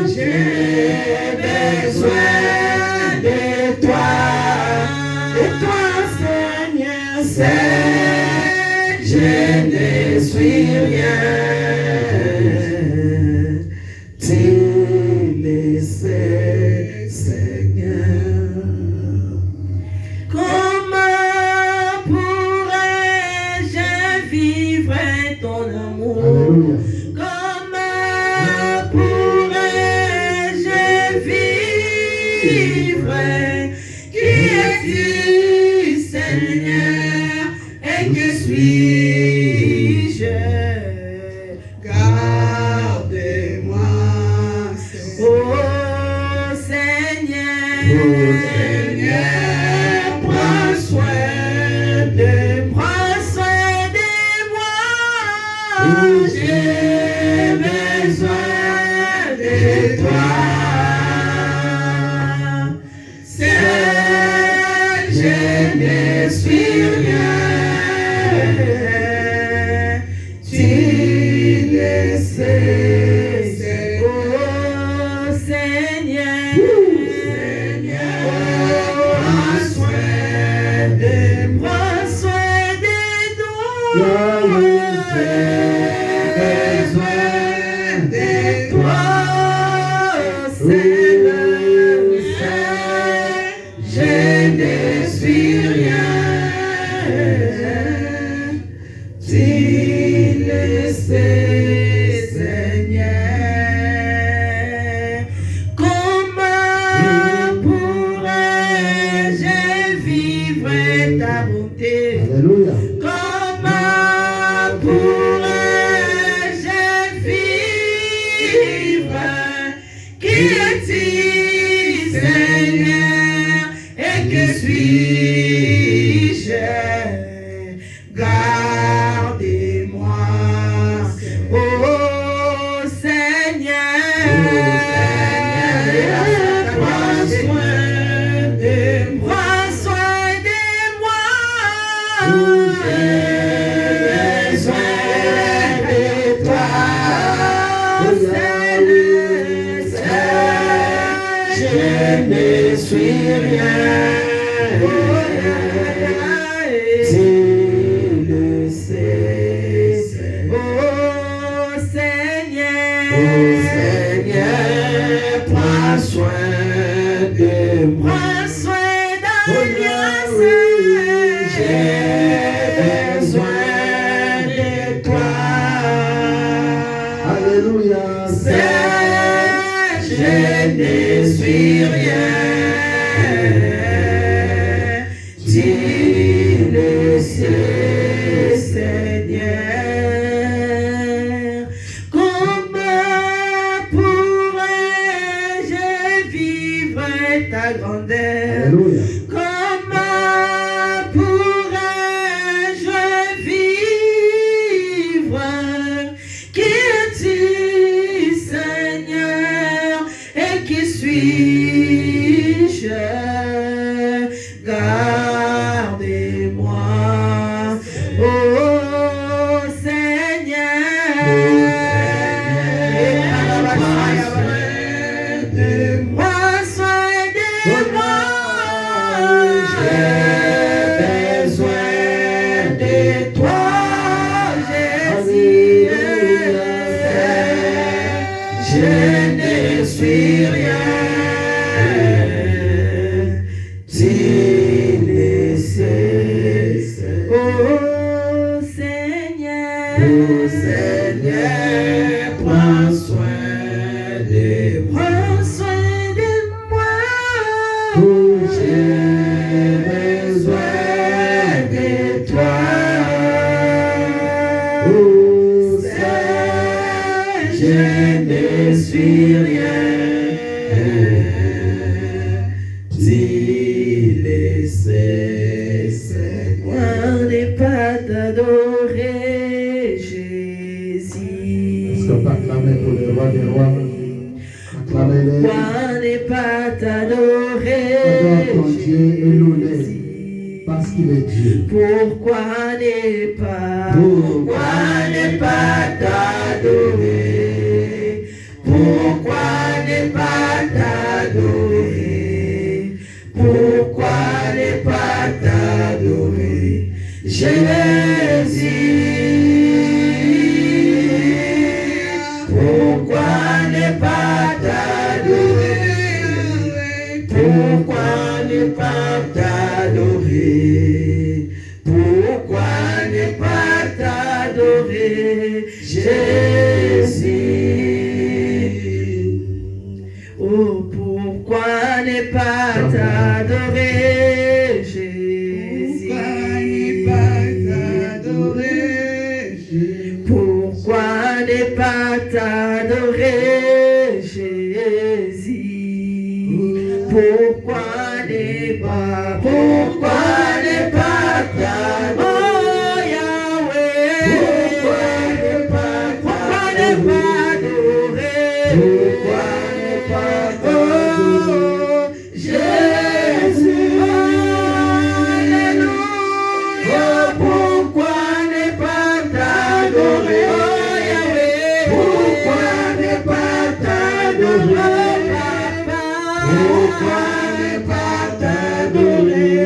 j'ai besoin de toi, Seigneur, c'est, je ne suis rien. Tu le sais, Seigneur. Comment pourrais-je vivre ton amour? Alléluia. Comment pourrais-je vivre? Qui es-tu, Seigneur? Et que suis-je? Garde-moi, oh Seigneur, prends soin de moi. J'ai besoin de toi. Seul, je ne suis rien. Tu le sais, oh Seigneur, prends soin de moi. Alléluia. Comment pourrais-je vivre? Qui es-tu, Seigneur? Et que suis-je? Gardez-moi, oh Seigneur, prends soin de moi. Je ne suis rien. Tu le sais, oh Seigneur, prends soin de moi. J'ai besoin de toi. Alléluia. Je ne suis rien. Tu le sais, Seigneur. Comment pourrais-je vivre ta grandeur? Alléluia. Comment pourrais-je vivre? Qui es-tu, Seigneur? Et qui suis-je? Gardez-moi, oh Seigneur, prends soin de moi. J'ai besoin de toi, Jésus. Je ne suis rien. Tu le sais, oh Seigneur, prends soin de moi. J'ai besoin de toi. Oh Seigneur, je ne suis rien. Tu le sais, Seigneur. N'est pas t'adorer, Jésus. Est-ce qu'on peut acclamer pour le roi des rois? Acclamez-le. Pourquoi n'est pas t'adorer, Adore ton Dieu et loue-le, parce qu'il est Dieu. Pourquoi ne pas t'adorer? Pourquoi ne pas t'adorer? Pourquoi ne pas t'adorer? Jésus, pourquoi ne pas t'adorer? Pourquoi ne pas t'adorer? Pourquoi ne pas t'adorer? Jésus, oh, pourquoi ne pas t'adorer? Jésus, pourquoi ne pas t'adorer, Jésus? Pourquoi ne pas t'adorer, oh Yahweh? Pourquoi ne pas t'adorer? Pourquoi ne pas t'adorer, Jésus? Alléluia. Pourquoi ne pas t'adorer, oh Yahweh? Pourquoi ne pas t'adorer, Papa? Pourquoi ne pas t'adorer,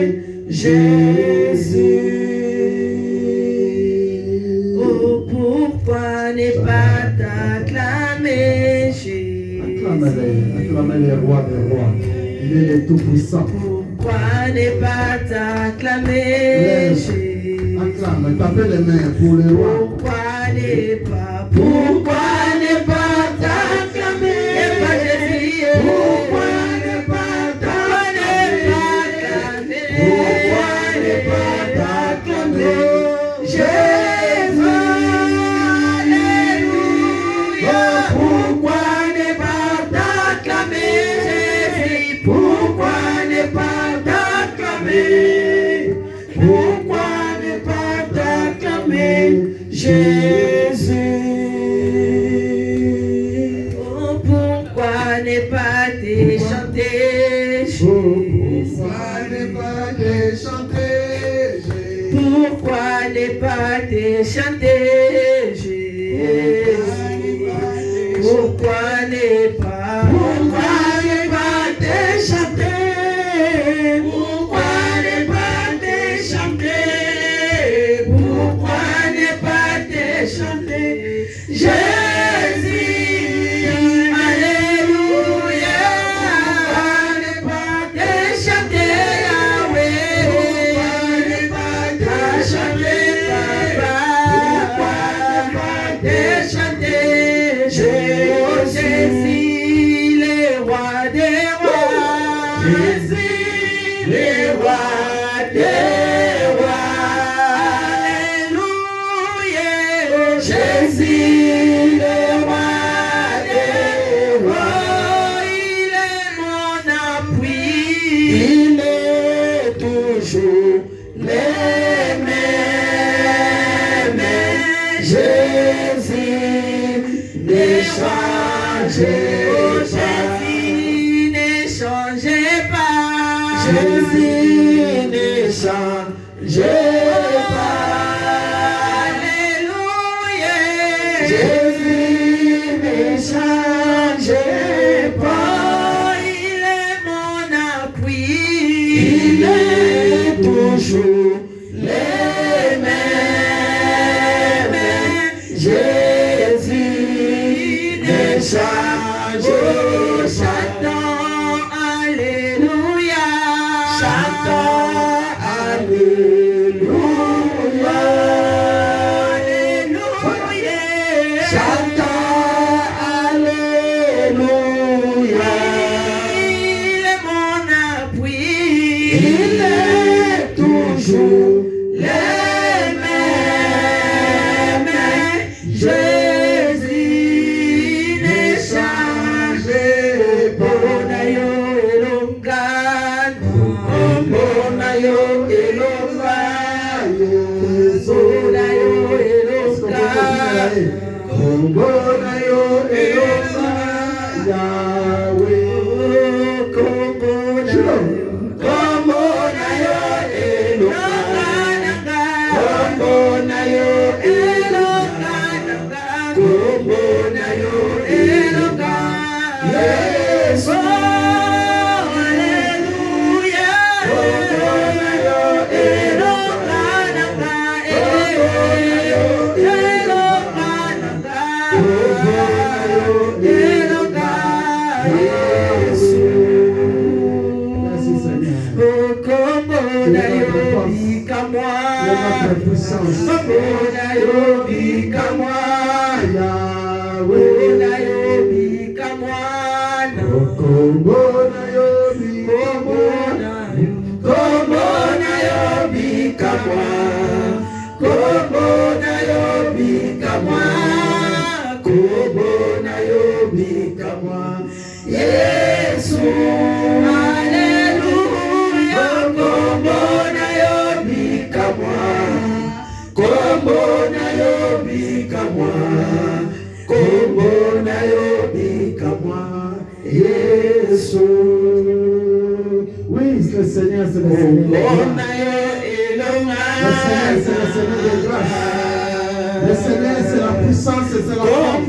Jésus? Oh, pourquoi ne pas t'acclamer, Jésus? Acclamez le roi des rois. Il est le tout-puissant. Pourquoi ne pas t'acclamer, Jésus? Acclame, tapez les mains pour le roi. Pourquoi ne pas t'acclamer, Jésus? Pourquoi ne pas t'acclamer? Pourquoi ne pas t'acclamer, Jésus? Alléluia. Pourquoi ne pas t'acclamer, Jésus? Pourquoi ne pas t'acclamer? Pourquoi ne pas t'acclamer, Jésus? Oh, pourquoi ne pas te chanter, Jésus? Pourquoi ne pas te chanter, Jésus? Pourquoi ne pas te chanter? Pourquoi ne pas te chanter? Pourquoi ne pas te chanter, Jésus? Alléluia. Pourquoi ne pas te chanter, Yahweh? Pourquoi ne pas te chanter, Papa? Pourquoi ne pas te chanter, Jésus, le roi des rois? Jésus, le roi des rois. Alléluia. Jésus, le roi des rois. Il est mon appui. Il est toujours le même. Jésus ne change pas. Jésus ne change pas. Jésus ne change pas. Alléluia. Jésus ne change pas. Il est mon appui. Il est toujours le même. Jésus ne change pas. Chantons Alléluia. Chantons Alléluia. Alléluia. Chantons Alléluia. Il est mon appui. Il est toujours le même. Jésus ne change pas. Bonayo elongano. Bonayo elongano. Bonayo elongano. Bonayo elongano. Yahweh. Bonayo. Bonayo elongano. Bonayo elongano. Bonayo elongano. puissance. Yesu, Alléluia, kombo na yo bikamwa, Yesu. Oui, le Seigneur, c'est le Seigneur. Le Seigneur, c'est le Seigneur de grâce. Le Seigneur, c'est la puissance et c'est la force.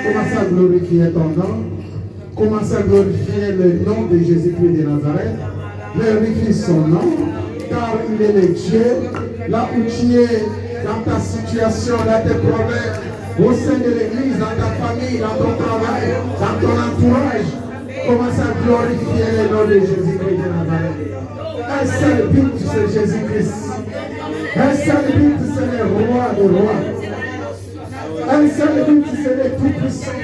Commencez à glorifier ton nom. Commencez à glorifier le nom de Jésus-Christ de Nazareth. Glorifie son nom, car il est le Dieu. Là où tu es, dans ta situation, dans tes problèmes, au sein de l'église, dans ta famille, dans ton travail, dans ton entourage, commence à glorifier le nom de Jésus-Christ de Nazareth. Un seul but, c'est Jésus-Christ. Un seul but, c'est le roi des rois. Un seul but, c'est le tout-puissant.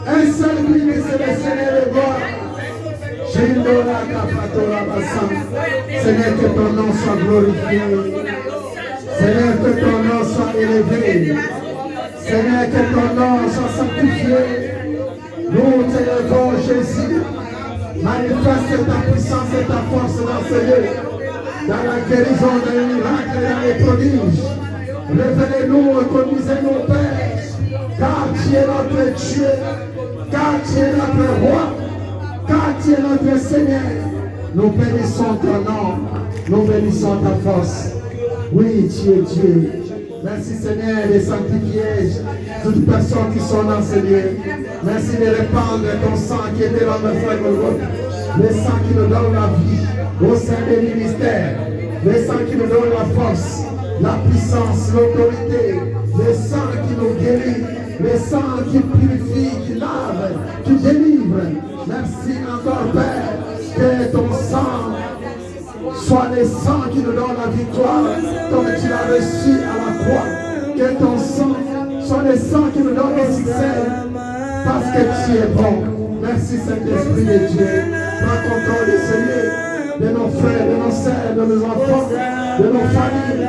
Un seul but, c'est le Seigneur des gloires. Seigneur, que ton nom soit glorifié. Seigneur, que ton nom soit élevé. Seigneur, que ton nom soit sanctifié. Nous t'élevons, Jésus. Manifeste ta puissance et ta force dans ce lieu. Dans la guérison, dans les miracles et dans les prodiges. Révélez-nous et conduisez-nous, Père. Car tu es notre Dieu. Car tu es notre roi. Car tu es notre Seigneur. Nous bénissons ton nom. Nous bénissons ta force. Oui, tu es Dieu. Merci Seigneur de sanctifier toutes les personnes qui sont dans ce lieu. Merci de répandre ton sang qui était dans notre frère Golgotha. Le sang qui nous donne la vie au sein des ministères. Le sang qui nous donne la force, la puissance, l'autorité. Le sang qui nous guérit. Le sang qui purifie, qui lave, qui délivre. Merci encore Père. Que ton sang soit le sang qui nous donne la victoire comme tu l'as reçu à la croix. Que ton sang soit le sang qui nous donne le succès parce que tu es bon. Merci Saint-Esprit de Dieu. Prends contrôle de Seigneur, de nos frères, de nos sœurs, de nos enfants, de nos familles.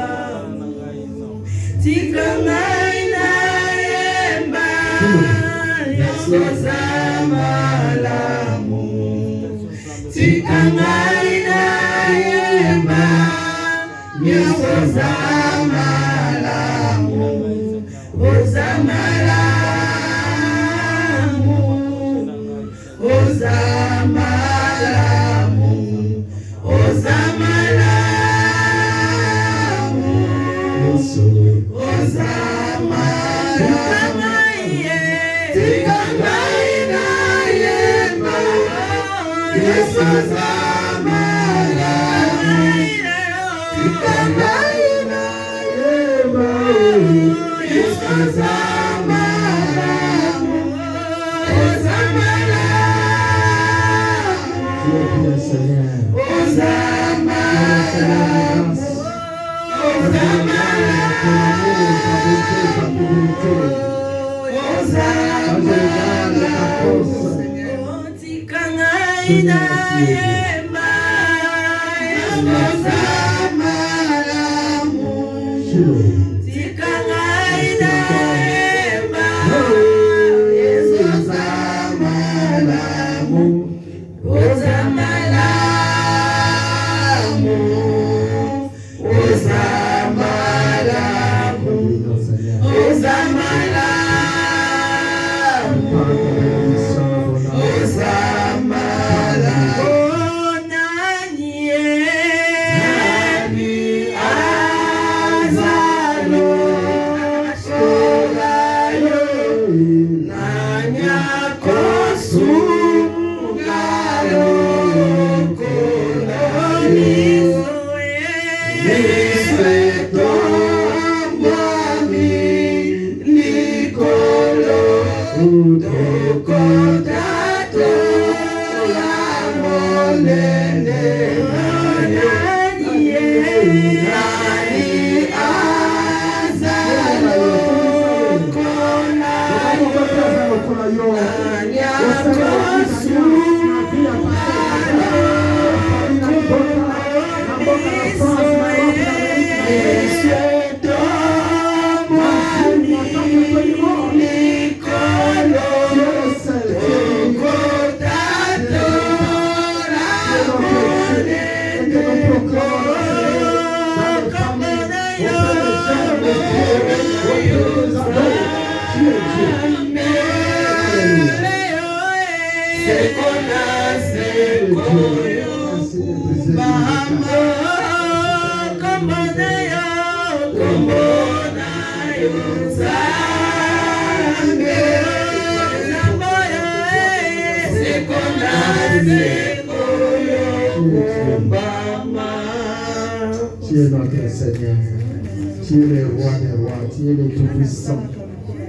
Tu es notre Seigneur, tu es le roi des rois, tu es le tout-puissant,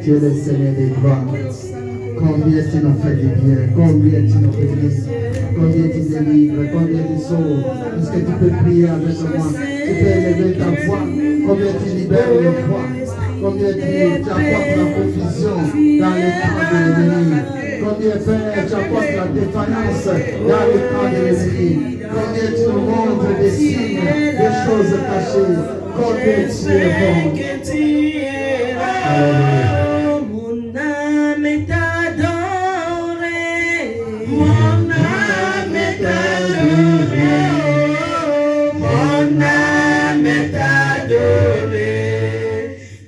tu es le Seigneur des gloires. Combien tu nous fais du bien, combien tu nous bénis, combien tu délivres, combien tu sauves. Est-ce que tu peux prier avec moi? Tu peux élever ta voix, combien tu libères le roi, combien tu apportes la confusion dans les temps de l'ennemi. Combien, Père, tu apportes la défaillance dans le camp de l'esprit. Combien tu nous montres des signes, des choses cachées. Combien tu es bon. Alléluia. Mon âme est adorée. Mon âme est adorée. Mon âme est adorée.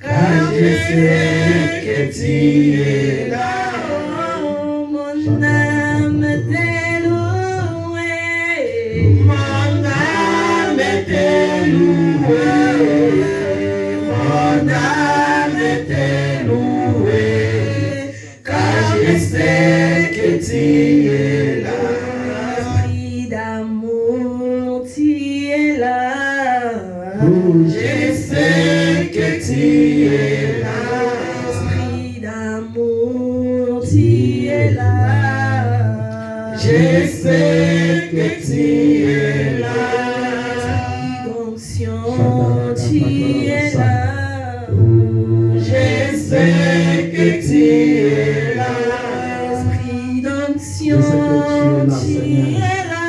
Car je sais que tu es là. Mon âme t'est louée, mon âme t'est louée, mon âme Je sais que tu es là. Esprit d'amour, tu es là. Je sais que tu es là. Esprit d'onction, tu es là. Je sais que tu es là. Esprit d'onction, tu es là.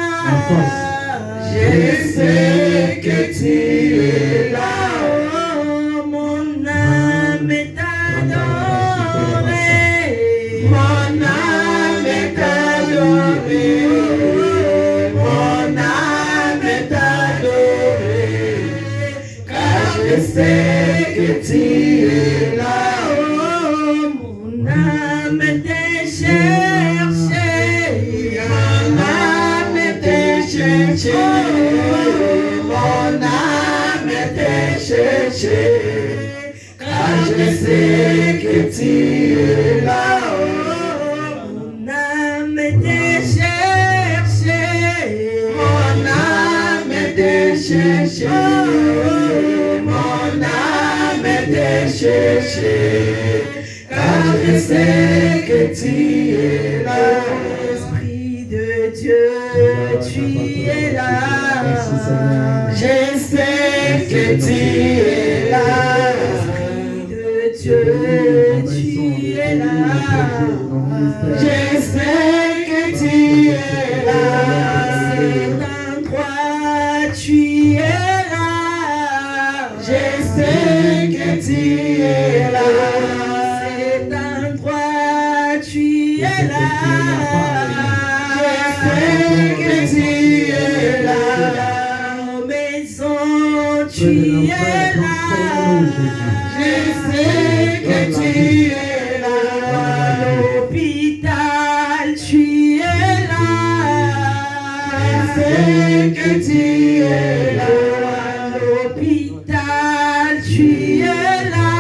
Je sais que tu es là. Oh, mon âme est adorée. Mon âme est adorée. Mon âme est adorée. Car je sais que tu es là. Oh, mon âme est cherchée. Mon âme est cherchée. Mon âme est cherchée. Car je sais que tu es là. Oh, mon âme est cherchée. Mon âme est cherchée. Mon âme est cherchée. Car je sais que tu es là. Esprit de Dieu, tu es là. Je sais que tu es là. Esprit de Dieu, tu es là. Je sais que tu es là. C'est endroit, tu es là. Je sais que tu es là. Cet endroit, tu es là. Je sais que tu es là. Dans maison, tu es là. Je sais que tu es là. À l'hôpital, tu es là. Je sais que tu es là. À l'hôpital, tu es là.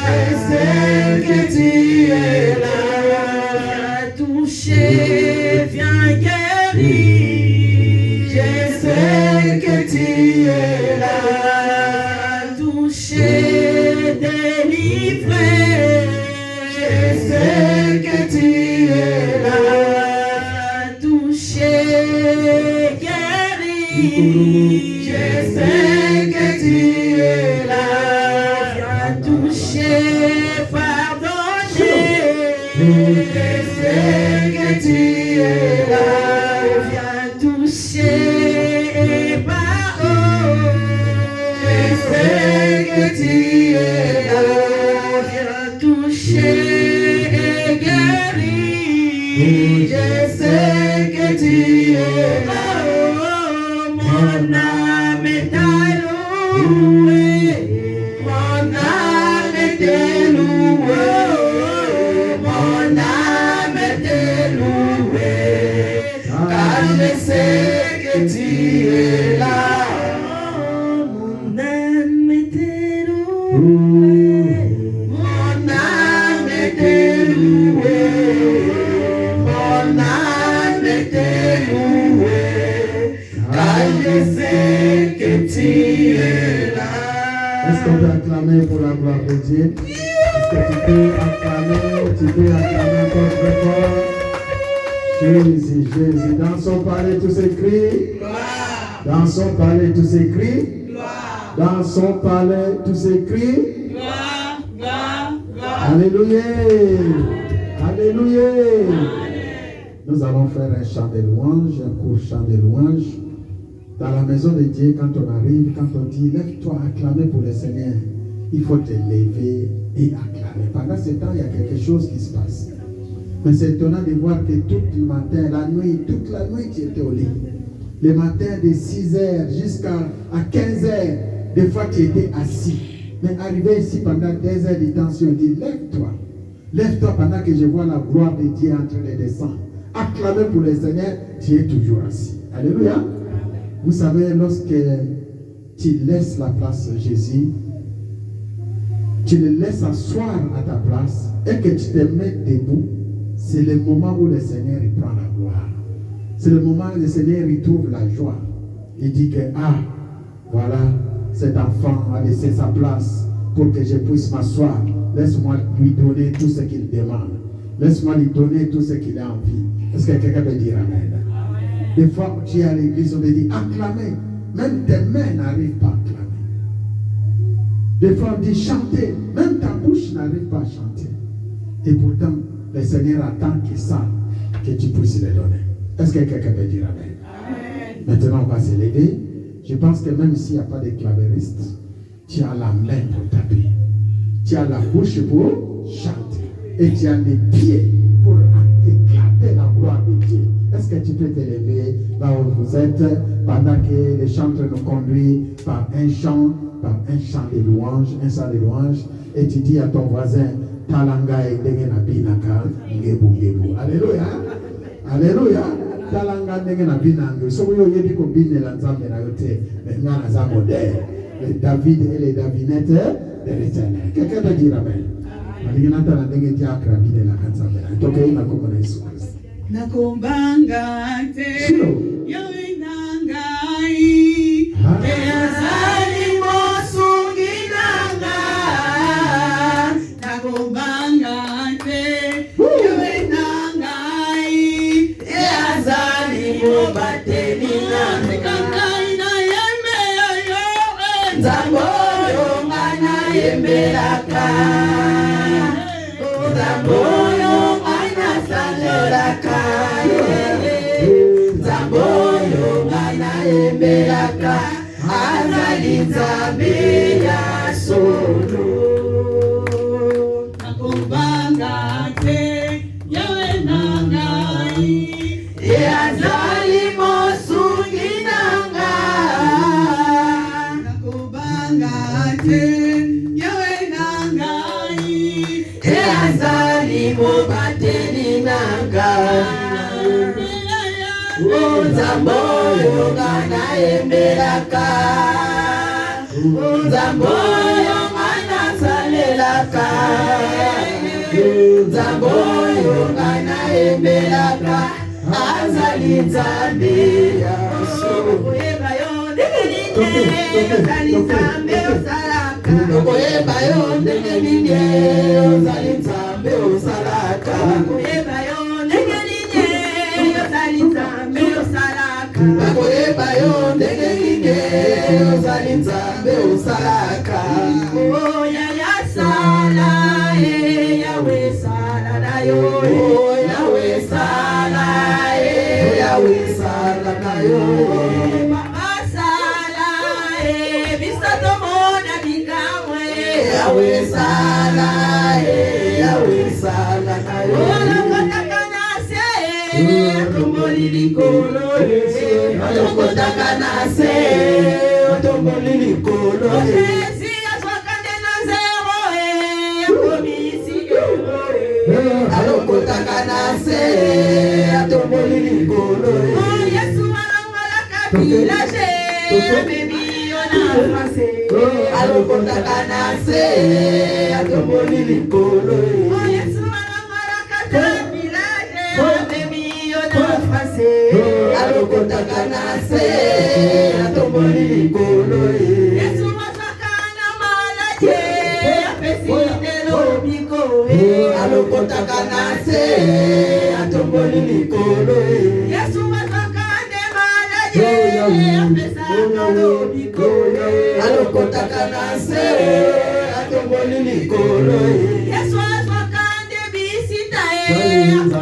Je sais que tu es là. Viens toucher, viens guérir. Je sais que tu es là. Viens toucher, délivrer. Je sais que tu es là. Viens toucher, guérir. Je sais que tu es là. Viens toucher, pardonner. Je sais que tu es là. Viens toucher et pardonner. Je sais que tu es là. Viens toucher et guérir. Je sais que tu es là. Oh, mon âme est allouée. Mon âme est louée. Mon âme est louée. Car je sais que tu es là. Mon âme est louée. Mon âme est louée. Mon âme est louée. Car je sais que tu es là. Est-ce qu'on peut acclamer pour la gloire de Dieu? Est-ce que tu peux acclamer encore très fort? Jésus, Jésus, dans son palais tous ces cris. Dans son palais tous ces cris. Dans son palais tous ces cris. Alléluia. Alléluia. Nous allons faire un chant de louange, un court chant de louange. Dans la maison de Dieu, quand on arrive, quand on dit lève-toi, acclamer pour le Seigneur, il faut te lever et acclamer. Pendant ce temps, il y a quelque chose qui se passe. Mais c'est étonnant de voir que tout le matin, toute la nuit, tu étais au lit. Le matin de 6h jusqu'à 15h, des fois tu étais assis. Mais arrivé ici pendant 2 heures de temps, on dit lève-toi. Lève-toi pendant que je vois la gloire de Dieu en train de descendre. Acclamer pour le Seigneur, tu es toujours assis. Alléluia. Vous savez, lorsque tu laisses la place à Jésus, tu le laisses asseoir à ta place et que tu te mets debout, c'est le moment où le Seigneur il prend la gloire. C'est le moment où le Seigneur il trouve la joie. Il dit que Voilà, cet enfant a laissé sa place pour que je puisse m'asseoir. Laisse-moi lui donner tout ce qu'il demande. Laisse-moi lui donner tout ce qu'il a envie. Est-ce que quelqu'un peut dire Amen? Des fois, tu es à l'église, on te dit acclamer. Même tes mains n'arrivent pas à acclamer. Des fois, on dit chanter. Même ta bouche n'arrive pas à chanter. Et pourtant, le Seigneur attend que ça, que tu puisses le donner. Est-ce que quelqu'un peut dire Amen? Amen. Maintenant, on va se lever. Je pense que même s'il n'y a pas de clavériste, tu as la main pour taper. Tu as la bouche pour chanter. Et tu as les pieds pour éclater la gloire de Dieu. Est-ce que tu peux te lever là où vous êtes pendant que le chanteur nous conduit par un chant de louange, et tu dis à ton voisin, Talanga et Dengena Binaka, Ngebu Ngebu. Alléluia. Alléluia. Talanga Dengena Binanga. So we yebi kombine la nzambe na yote, ngana za modèle. Les David et les Davinettes de l'Éternel. Quelqu'un peut dire Amen. Alinata na ndenge tia akrabide la kanzambe. Toke ina kuma na Yesu Kristo. Nakumbanga te yawe nangai azali mosungi nanga. Nakumbanga te yawe nangai azali mobateli nanga. Na yembe yo nzambo yo ngana yembe laka. Nzambo yo ngana salelaka. Nzambo yo ngana yembe laka. Azali nzambe ya solo. Nakumbanga te yawe nangai azali mosungi nanga. Nakumbanga te yawe nangai azali mobateli nanga. Nzambo yo ngana yembelaka. Nzambo yo ngana salelaka. Nzambo yo ngana yembelaka. Azali nzambe ya solo. Koyeba yo ndenge nini ozali nzambe osalaka. Koyeba yo ndenge nini ozali nzambe osalaka. Koyeba yo ndenge nini ozali nzambe osalaka. Koyeba yo ndenge nini ozali nzambe osalaka. Oh yaya sala yawe sala na yo. Yawe sala yawe sala na yo. Mama sala bisato mona bikamwe. Yawe sala na yo. Alokotaka na se otomboli likolo. Alokotaka na se otomboli likolo. Esi aswakande na zero akomisi yo. Alokotaka na se atomboli likolo. Yesu alongolaka village abebi yo na fase. Alokotaka na se atomboli likolo. Yesu alongolaka village abebi yo na fase. Alokotaka na se atomboli likolo. Yesu masakana malaje apesite lobiko. Alokotaka na se atomboli likolo. Yesu masakane malaje apesana lobiko. Alokotaka na se atomboli likolo. Yesu masakane bisita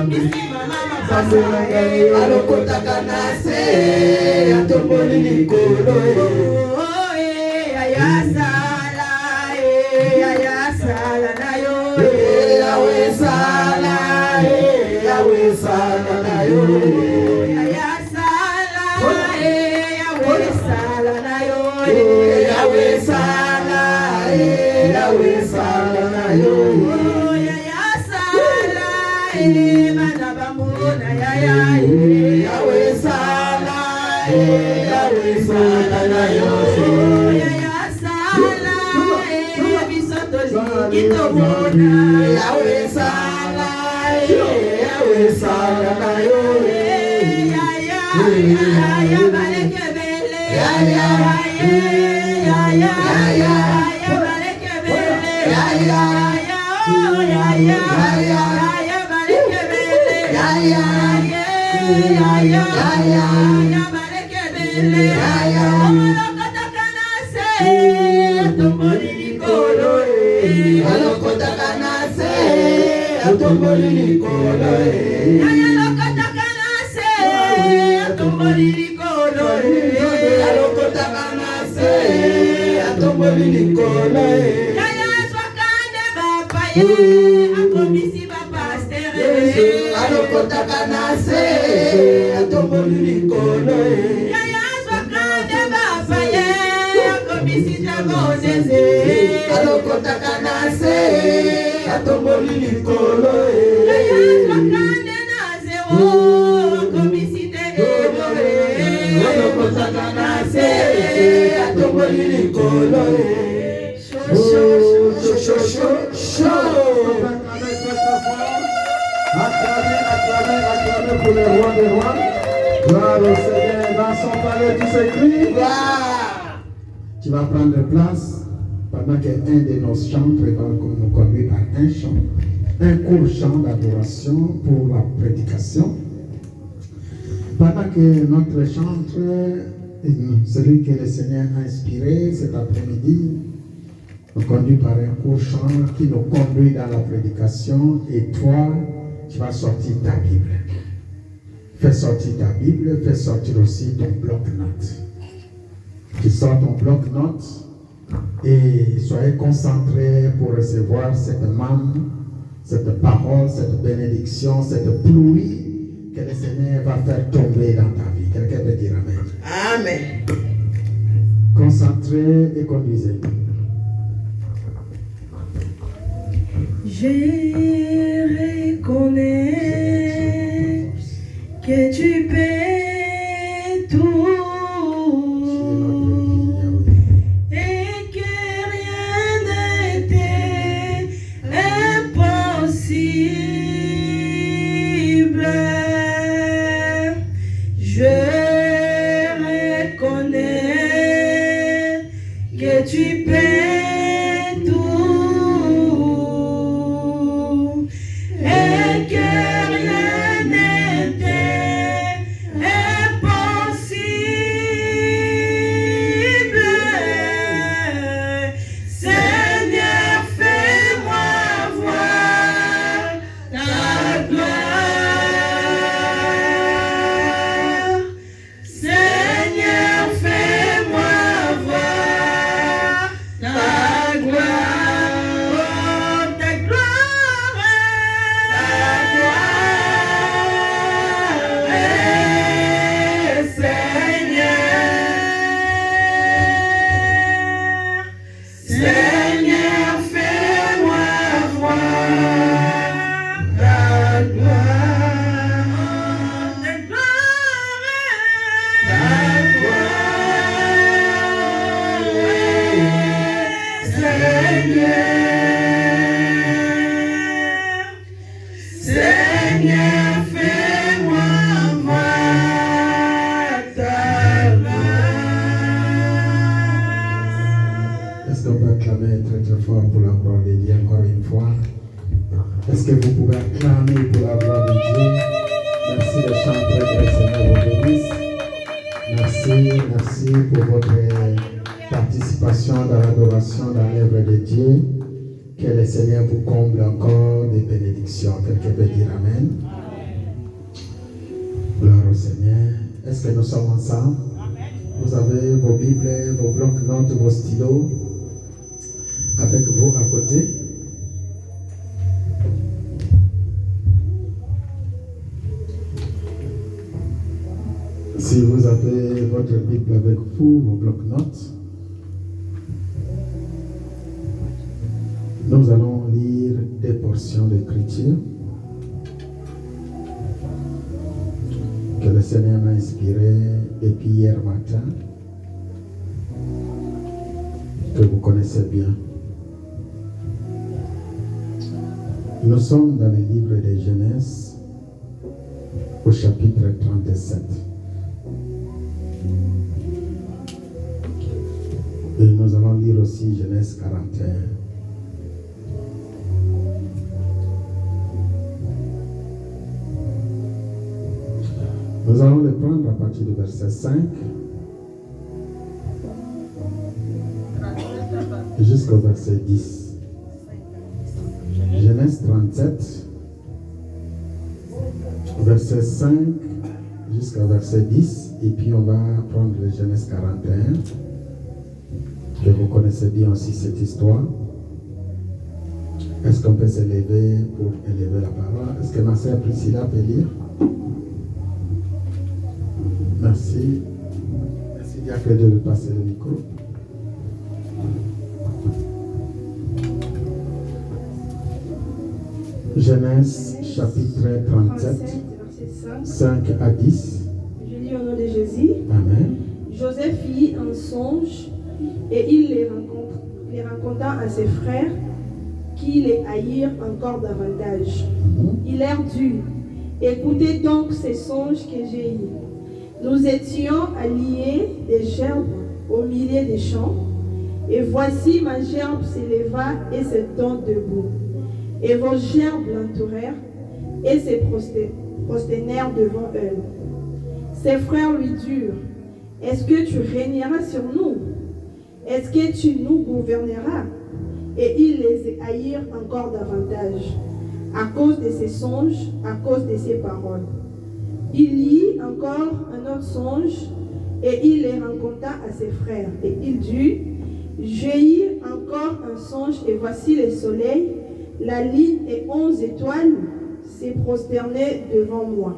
bisima mama pasa. Alokotaka na se atomboli likolo. Ayasala na yo. Yawe sala na yo. Yawe sala na yo. Yawe sala na yo. Yaya sala mana bamuna yaya. Yawe sala na yo. Yaya sala bisoto likitomona. Yawe sala na yo. Yaya baleke bele. Acclamez pour les rois des rois. Gloire au Seigneur. Dans son palais, tout s'écrit. Tu vas prendre place pendant qu'un de nos chantres va nous conduire par un chant, un court chant d'adoration pour la prédication. Pendant que notre chantre, celui que le Seigneur a inspiré cet après-midi, nous conduit par un court chant qui nous conduit dans la prédication, et toi, tu vas sortir ta Bible. Fais sortir ta Bible, fais sortir aussi ton bloc-notes. Tu sors ton bloc-notes et soyez concentrés pour recevoir cette manne, cette parole, cette bénédiction, cette pluie que le Seigneur va faire tomber dans ta vie. Quelqu'un peut dire Amen. Amen. Concentrez et conduisez. Je reconnais que tu peux tout et que rien n'était impossible. Je reconnais que tu peux Est-ce que vous pouvez acclamer pour la gloire de Dieu? Merci de chanter, que le Seigneur vous bénisse. Merci pour votre participation dans l'adoration, dans l'œuvre de Dieu. Que le Seigneur vous comble encore des bénédictions. Quelqu'un peut dire Amen. Gloire au Seigneur. Est-ce que nous sommes ensemble? Vous avez vos Bibles, vos blocs-notes, vos stylos avec vous à côté. Si vous avez votre Bible avec vous, vos blocs-notes, nous allons lire des portions d'écriture que le Seigneur m'a inspiré depuis hier matin, que vous connaissez bien. Nous sommes dans le livre de Genèse, au chapitre 37. Et nous allons lire aussi Genèse 41. Nous allons les prendre à partir du verset 5 jusqu'au verset 10. Genèse 37, verset 5 jusqu'au verset 10. Et puis on va prendre le Genèse 41. Que vous connaissez bien aussi cette histoire. Est-ce qu'on peut s'élever pour élever la parole? Est-ce que ma sœur Priscilla peut lire? Merci. Merci Diacre de lui passer le micro. Genèse chapitre 37, verset 5 à 10. Je lis au nom de Jésus. Amen. Joseph fit un songe et il les raconta à ses frères qui les haïrent encore davantage. Il leur dit: écoutez donc ces songes que j'ai eus. Nous étions alliés des gerbes au milieu des champs, et voici ma gerbe s'éleva et se tint debout. Et vos gerbes l'entourèrent et se prosternèrent devant elle. Ses frères lui dirent: est-ce que tu régneras sur nous? Est-ce que tu nous gouverneras? Et ils les haïrent encore davantage, à cause de ses songes, à cause de ses paroles. Il y eut encore un autre songe, et il les raconta à ses frères. Et il dit: j'ai eu encore un songe, et voici le soleil, la lune et 11 étoiles se prosternaient devant moi.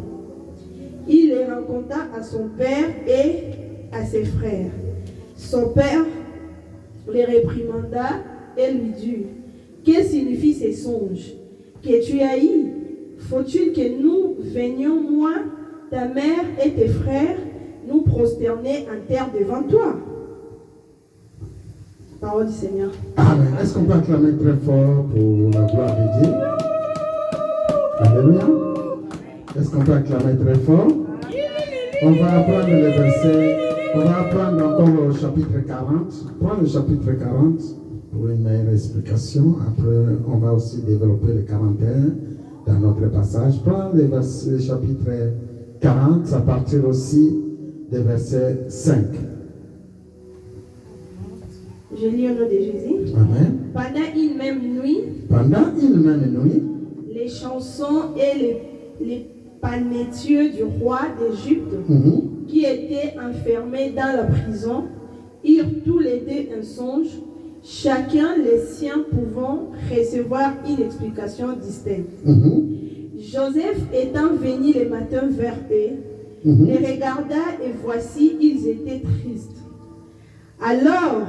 Il les raconta à son père et à ses frères. Son père les réprimanda et lui dit: que signifient ces songes que tu as eus? Faut-il que nous venions, moi, ta mère et tes frères, nous prosterner en terre devant toi? Parole du Seigneur. Amen. Est-ce qu'on peut acclamer très fort pour la gloire de Dieu? Alléluia. Est-ce qu'on peut acclamer très fort? On va apprendre les versets. On va apprendre encore le chapitre 40. Prends le chapitre 40 pour une meilleure explication. Après, on va aussi développer le 41 dans notre passage. Prends le chapitre 40 à partir aussi des versets 5. Je lis au nom de Jésus. Amen. Pendant une même nuit, les chansons et les panetieux du roi d'Égypte, qui étaient enfermés dans la prison, eurent tous les deux un songe, chacun les siens pouvant recevoir une explication distincte. Joseph étant venu le matin vers eux, les regarda et voici, ils étaient tristes. Alors,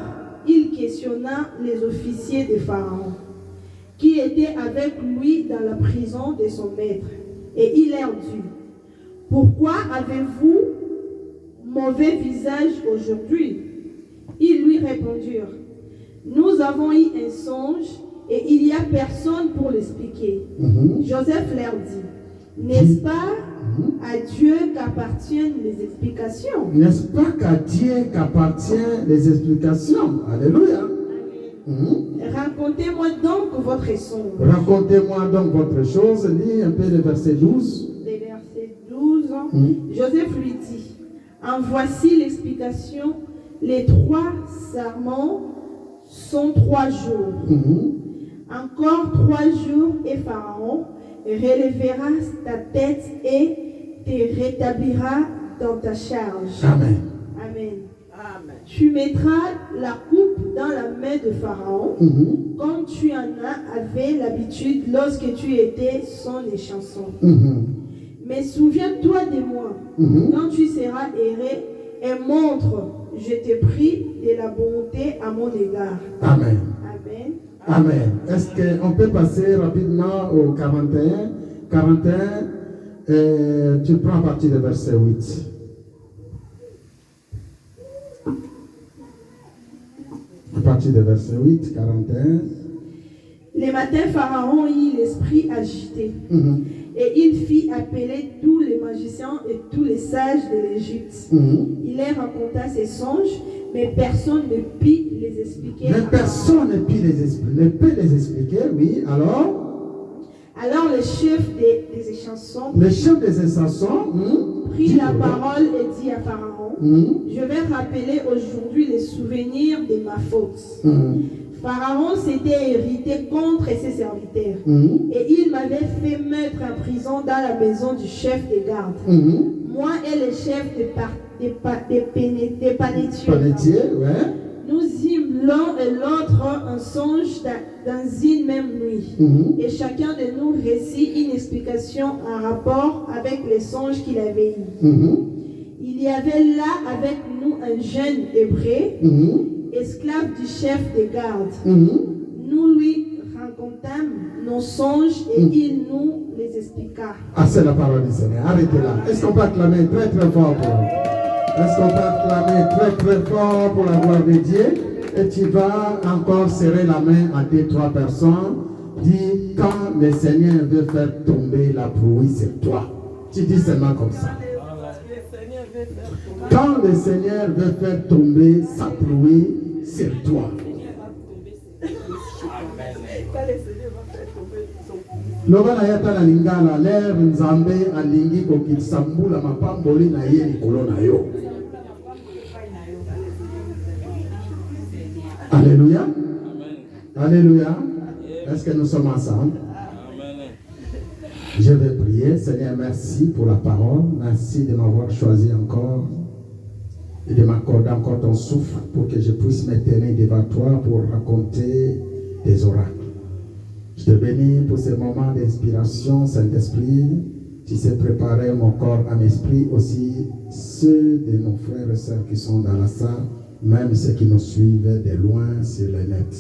il questionna les officiers de Pharaon, qui étaient avec lui dans la prison de son maître. Et il leur dit: pourquoi avez-vous mauvais visage aujourd'hui? Ils lui répondirent: nous avons eu un songe et il n'y a personne pour l'expliquer. Joseph leur dit: n'est-ce pas à Dieu qu'appartiennent les explications? N'est-ce pas qu'à Dieu qu'appartiennent les explications? Alléluia. Racontez-moi donc votre songe. Racontez-moi donc votre chose. Lis un peu le verset 12. Le verset 12. Joseph lui dit: en voici l'explication. Les 3 serments sont 3 jours. Encore 3 jours et Pharaon relèvera ta tête et te rétablira dans ta charge. Amen. Amen. Tu mettras la coupe dans la main de Pharaon, comme tu en avais l'habitude lorsque tu étais son échanson. Mais souviens-toi de moi, quand tu seras erré, et montre, je te prie, de la bonté à mon égard. Amen. Amen. Amen. Est-ce qu'on peut passer rapidement au 41? 41, tu prends à partir du verset 8. À partir du verset 8, 41. Le matin, Pharaon eut l'esprit agité. Et il fit appeler tous les magiciens et tous les sages de l'Égypte. Il leur raconta ses songes, mais personne ne peut les expliquer. Mais personne ne peut les expliquer, oui. Alors le chef des échansons prit la parole et dit à Pharaon, je vais rappeler aujourd'hui les souvenirs de ma faute. Pharaon s'était irrité contre ses serviteurs et il m'avait fait mettre en prison dans la maison du chef des gardes. Moi et le chef des panetiers, nous eûmes l'un et l'autre un songe dans une même nuit. Et chacun de nous récit une explication en rapport avec les songes qu'il avait eus. Il y avait là avec nous un jeune hébreu, esclave du chef des gardes. Nous lui racontâmes nos songes et il nous les expliqua. Ah, c'est la parole du Seigneur. Arrêtez là. Est-ce qu'on peut acclamer très très fort pour lui? Est-ce qu'on peut acclamer très très fort pour la gloire de Dieu? Et tu vas encore serrer la main à 2-3 personnes. Dis, quand le Seigneur veut faire tomber la pluie sur toi. Tu dis seulement comme ça. Quand le Seigneur veut faire tomber sa pluie sur toi. Loba na yata na lingala l'air nzambe alingi kokisambula mapamboli na ye likolo na yo. Alléluia. Alléluia. Est-ce que nous sommes ensemble? Je vais prier. Seigneur, merci pour la parole. Merci de m'avoir choisi encore et de m'accorder encore ton souffle pour que je puisse me tenir devant toi pour raconter des oracles. Je te bénis pour ces moments d'inspiration, Saint-Esprit. Tu sais préparer mon corps à l'esprit, aussi ceux de nos frères et sœurs qui sont dans la salle, même ceux qui nous suivent de loin sur le net.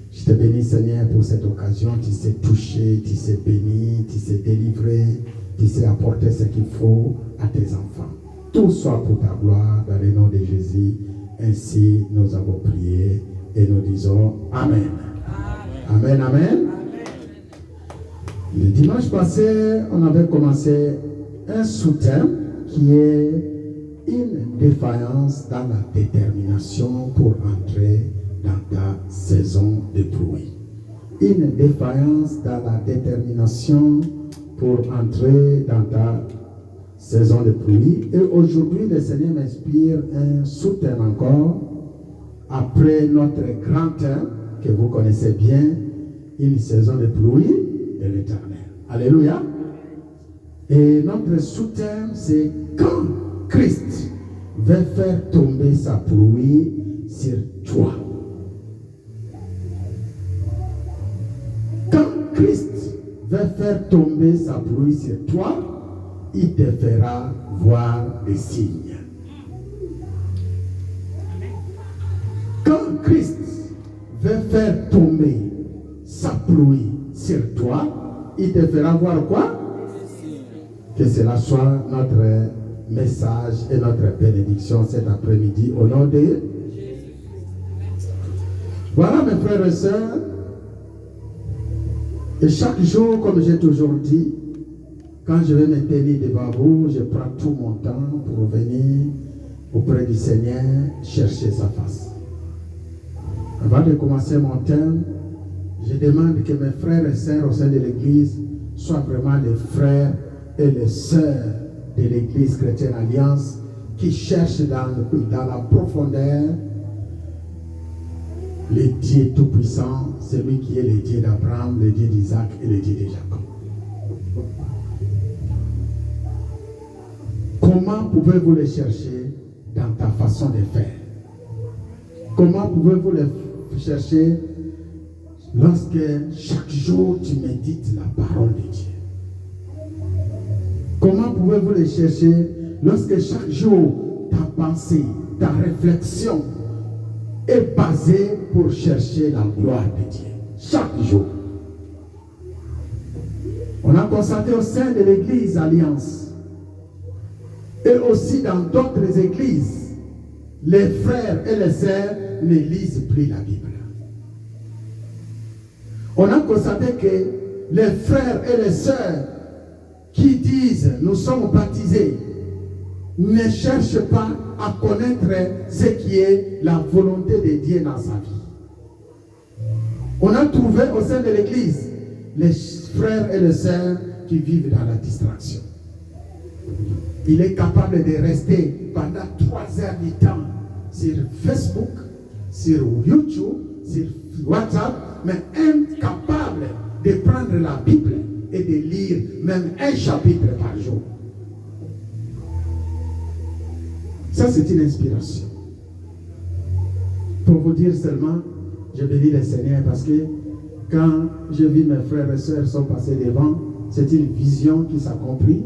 Je te bénis, Seigneur, pour cette occasion. Tu sais toucher, tu sais bénir, tu sais délivrer, tu sais apporter ce qu'il faut à tes enfants. Tout soit pour ta gloire, dans le nom de Jésus. Ainsi, nous avons prié et nous disons Amen. Amen, amen. Le dimanche passé, on avait commencé un sous-thème qui est une défaillance dans la détermination pour entrer dans ta saison de pluie. Une défaillance dans la détermination pour entrer dans ta saison de pluie. Et aujourd'hui, le Seigneur m'inspire un sous-thème encore, après notre grand thème que vous connaissez bien, une saison de pluie de l'Éternel. Alléluia. Et notre sous-thème, c'est quand Christ veut faire tomber sa pluie sur toi. Quand Christ veut faire tomber sa pluie sur toi, il te fera voir des signes. Quand Christ veut faire tomber sa pluie sur toi, il te fera voir quoi? Que cela soit notre message et notre bénédiction cet après-midi au nom de Jésus. Voilà mes frères et sœurs. Et chaque jour, comme j'ai toujours dit, quand je vais me tenir devant vous, je prends tout mon temps pour venir auprès du Seigneur chercher sa face. Avant de commencer mon thème, je demande que mes frères et sœurs au sein de l'Église soient vraiment les frères et les sœurs de l'Église chrétienne Alliance qui cherchent dans la profondeur le Dieu Tout-Puissant, celui qui est le Dieu d'Abraham, le Dieu d'Isaac et le Dieu de Jacob. Comment pouvez-vous les chercher dans ta façon de faire? Comment pouvez-vous les chercher lorsque chaque jour tu médites la parole de Dieu? Comment pouvez-vous les chercher lorsque chaque jour ta pensée, ta réflexion est basée pour chercher la gloire de Dieu? Chaque jour. On a constaté au sein de l'Église Alliance et aussi dans d'autres églises, les frères et les sœurs ne lisent plus la Bible. On a constaté que les frères et les sœurs qui disent nous sommes baptisés ne cherchent pas à connaître ce qui est la volonté de Dieu dans sa vie. On a trouvé au sein de l'Église les frères et les sœurs qui vivent dans la distraction. Il est capable de rester pendant 3 heures du temps sur Facebook, sur YouTube, sur WhatsApp, mais incapable de prendre la Bible et de lire même un chapitre par jour. Ça, c'est une inspiration. Pour vous dire seulement, je bénis le Seigneur parce que quand j'ai vu mes frères et sœurs sont passés devant, c'est une vision qui s'accomplit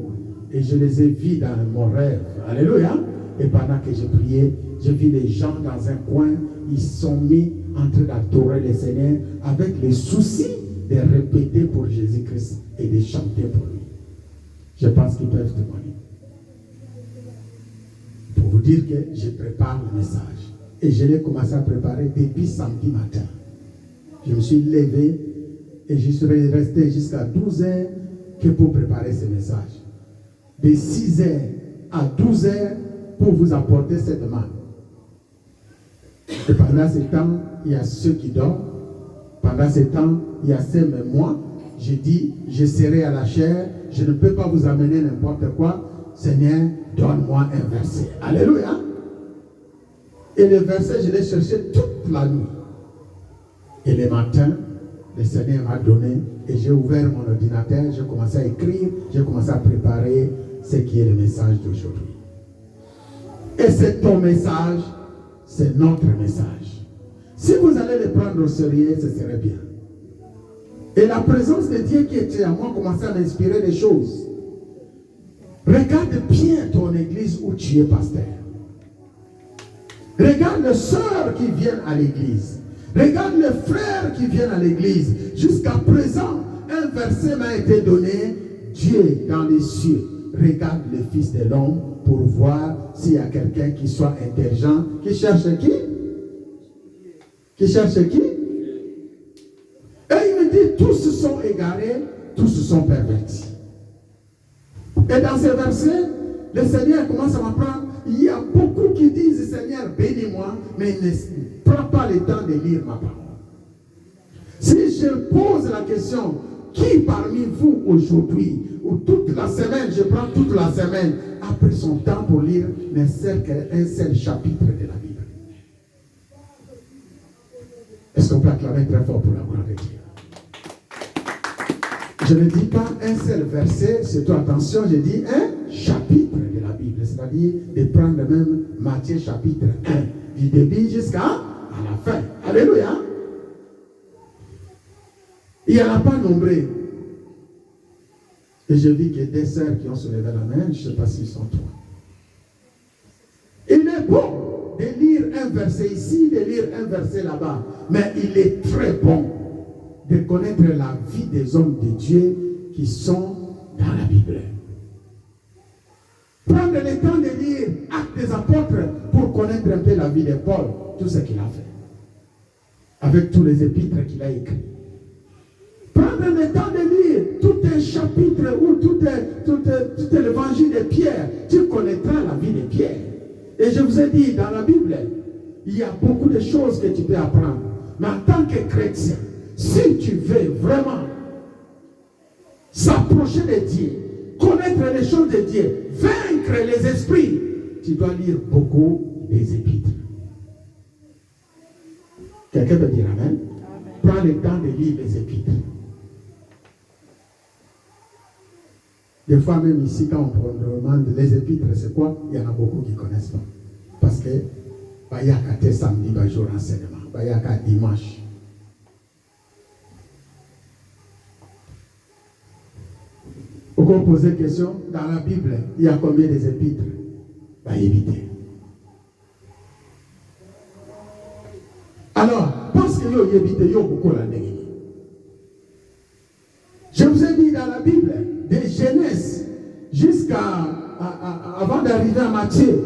et je les ai vus dans mon rêve. Alléluia. Et pendant que je priais, j'ai vu les gens dans un coin, ils sont mis en train d'adorer le Seigneur avec le souci de répéter pour Jésus-Christ et de chanter pour lui. Je pense qu'ils peuvent témoigner. Pour vous dire que je prépare le message. Et je l'ai commencé à préparer depuis samedi matin. Je me suis levé et je serai resté jusqu'à 12 heures que pour préparer ce message. De 6 heures à 12 heures pour vous apporter cette demande. Et pendant ce temps, il y a ceux qui dorment. Pendant ce temps, il y a ceux, mais moi, je dis, je serai à la chair, je ne peux pas vous amener n'importe quoi. Seigneur, donne-moi un verset. Alléluia. Et le verset, je l'ai cherché toute la nuit. Et le matin, le Seigneur m'a donné, et j'ai ouvert mon ordinateur, j'ai commencé à écrire, j'ai commencé à préparer ce qui est le message d'aujourd'hui. Et c'est ton message, c'est notre message. Si vous allez le prendre au sérieux, ce serait bien. Et la présence de Dieu qui était à moi commençait à m'inspirer des choses. Regarde bien ton église où tu es pasteur. Regarde les sœurs qui viennent à l'église. Regarde les frères qui viennent à l'église. Jusqu'à présent, un verset m'a été donné. Dieu dans les cieux regarde le Fils de l'homme pour voir s'il y a quelqu'un qui soit intelligent. Qui cherche qui? Qui cherche qui? Et il me dit, tous sont égarés, tous sont pervertis. Et dans ces versets, le Seigneur commence à m'apprendre. Il y a beaucoup qui disent, Seigneur, bénis-moi, mais ne prends pas le temps de lire ma parole. Si je pose la question, qui parmi vous aujourd'hui, ou toute la semaine, je prends toute la semaine, a pris son temps pour lire ne serait qu'un seul chapitre de la Bible? Est-ce qu'on peut acclamer très fort pour la gloire de Dieu? Je ne dis pas un seul verset, surtout attention, je dis un chapitre de la Bible, c'est-à-dire de prendre même Matthieu chapitre 1, du début jusqu'à la fin. Alléluia. Il n'y en a pas nombreux. Et je vis que des sœurs qui ont soulevé la main, je ne sais pas s'ils sont 3. Il est bon de lire un verset ici, de lire un verset là-bas, mais il est très bon de connaître la vie des hommes de Dieu qui sont dans la Bible. Prendre le temps de lire Actes des Apôtres pour connaître un peu la vie de Paul, tout ce qu'il a fait, avec tous les épîtres qu'il a écrits. Prendre le temps de lire tout un chapitre ou tout l'évangile de Pierre, tu connaîtras la vie de Pierre. Et je vous ai dit, dans la Bible, il y a beaucoup de choses que tu peux apprendre. Mais en tant que chrétien, si tu veux vraiment s'approcher de Dieu, connaître les choses de Dieu, vaincre les esprits, tu dois lire beaucoup des épîtres. Quelqu'un peut dire Amen? Prends le temps de lire les épîtres. Des fois même ici, quand on demande les épîtres, c'est quoi? Il y en a beaucoup qui ne connaissent pas. Parce que il y a qu'à samedi, jour enseignement. Il y a qu'à dimanche. Vous pouvez poser question, dans la Bible, il y a combien des épîtres? Éviter. Alors, parce que vous évitez, vous beaucoup la négligez. Je vous ai dit dans la Bible, de Genèse avant d'arriver à Matthieu,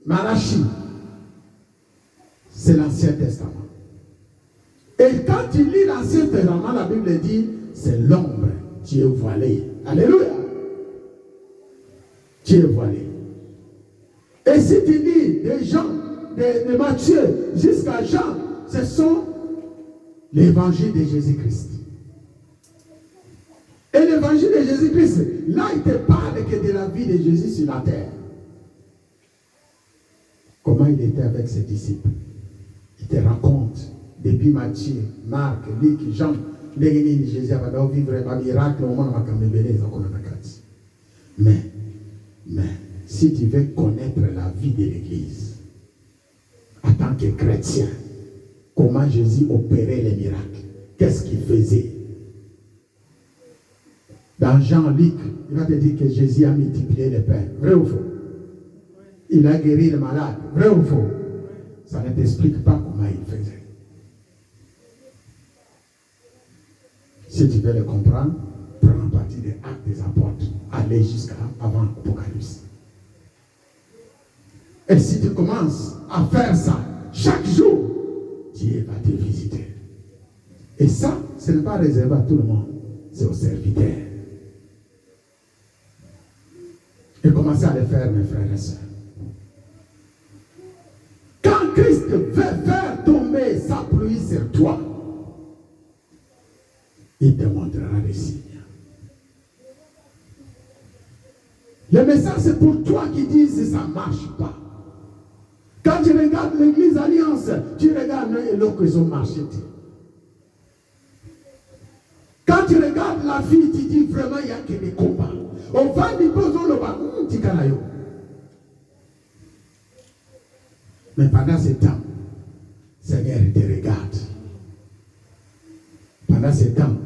Malachie, c'est l'Ancien Testament. Et quand tu lis l'Ancien Testament, la Bible dit, c'est l'ombre qui est voilée. Alléluia. Qui est voilée. Et si tu lis de Jean, de Matthieu jusqu'à Jean, ce sont l'évangile de Jésus-Christ. Et l'évangile de Jésus-Christ, là, il ne te parle que de la vie de Jésus sur la terre. Comment il était avec ses disciples. Il te raconte, depuis Matthieu, Marc, Luc, Jean, Jésus va vivre un miracle au monde. Mais, si tu veux connaître la vie de l'Église, en tant que chrétien, comment Jésus opérait les miracles, qu'est-ce qu'il faisait? Dans Jean-Luc, il va te dire que Jésus a multiplié les pains. Vrai ou faux? Il a guéri les malades. Vrai ou faux? Ça ne t'explique pas comment il faisait. Si tu veux le comprendre, prends partie des actes des apôtres. Allez jusqu'à avant l'Apocalypse. Et si tu commences à faire ça chaque jour, Dieu va te visiter. Et ça, ce n'est pas réservé à tout le monde. C'est aux serviteurs. Et commencez à le faire, mes frères et sœurs. Quand Christ veut faire tomber sa pluie sur toi, il te montrera les signes. Le message, c'est pour toi qui dis si ça ne marche pas. Quand tu regardes l'église Alliance, tu regardes l'autre qu'ils ont marché. Quand tu regardes la fille, tu dis vraiment, il n'y a que des combats. On va dire que le bas, mais pendant ce temps, Seigneur te regarde. Pendant ce temps,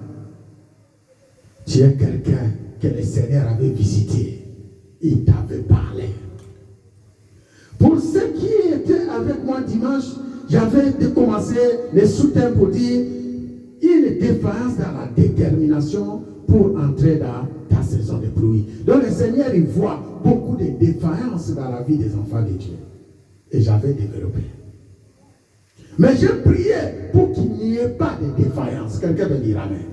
tu es quelqu'un que le Seigneur avait visité. Il t'avait parlé. Pour ceux qui étaient avec moi dimanche, j'avais commencé les sous-thèmes pour dire une défaillance dans la détermination pour entrer dans ta saison de pluie. Donc le Seigneur, il voit beaucoup de défaillances dans la vie des enfants de Dieu. Et j'avais développé. Mais j'ai prié pour qu'il n'y ait pas de défaillance. Quelqu'un peut dire Amen.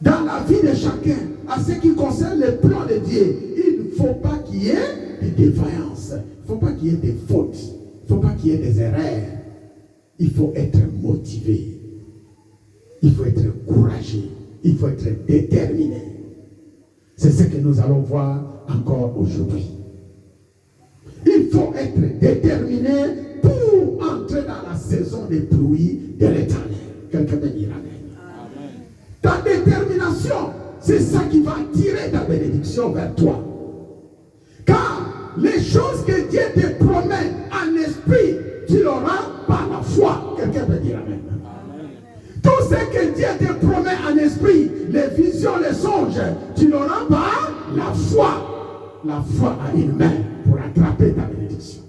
Dans la vie de chacun, à ce qui concerne le plan de Dieu, il ne faut pas qu'il y ait de défaillances. Il ne faut pas qu'il y ait des fautes. Il ne faut pas qu'il y ait des erreurs. Il faut être motivé. Il faut être courageux. Il faut être déterminé. C'est ce que nous allons voir encore aujourd'hui. Il faut être déterminé pour entrer dans la saison des pluies de l'Éternel. Quelqu'un peut dire Amen. Ta détermination, c'est ça qui va attirer ta bénédiction vers toi. Car les choses que Dieu te promet en esprit, tu l'auras par la foi. Quelqu'un peut dire Amen. Tout ce que Dieu te promet en esprit, les visions, les songes, tu l'auras par la foi. La foi a une main pour attraper ta bénédiction.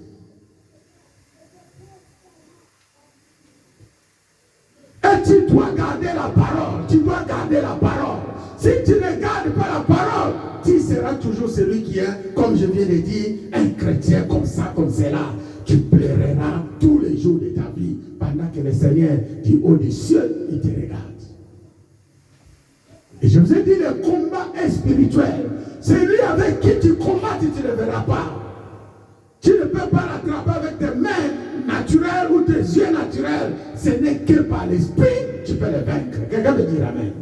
Et tu dois garder la parole. Tu dois garder la parole. Si tu ne gardes pas la parole, tu seras toujours celui qui est, comme je viens de dire, un chrétien comme ça, comme cela. Tu pleureras tous les jours de ta vie pendant que le Seigneur du haut des cieux, il te regarde. Et je vous ai dit, le combat est spirituel. Celui avec qui tu combats, tu ne le verras pas. Tu ne peux pas l'attraper avec tes mains naturelles ou tes yeux naturels. Ce n'est que par l'esprit que tu peux le vaincre. Quelqu'un veut dire Amen.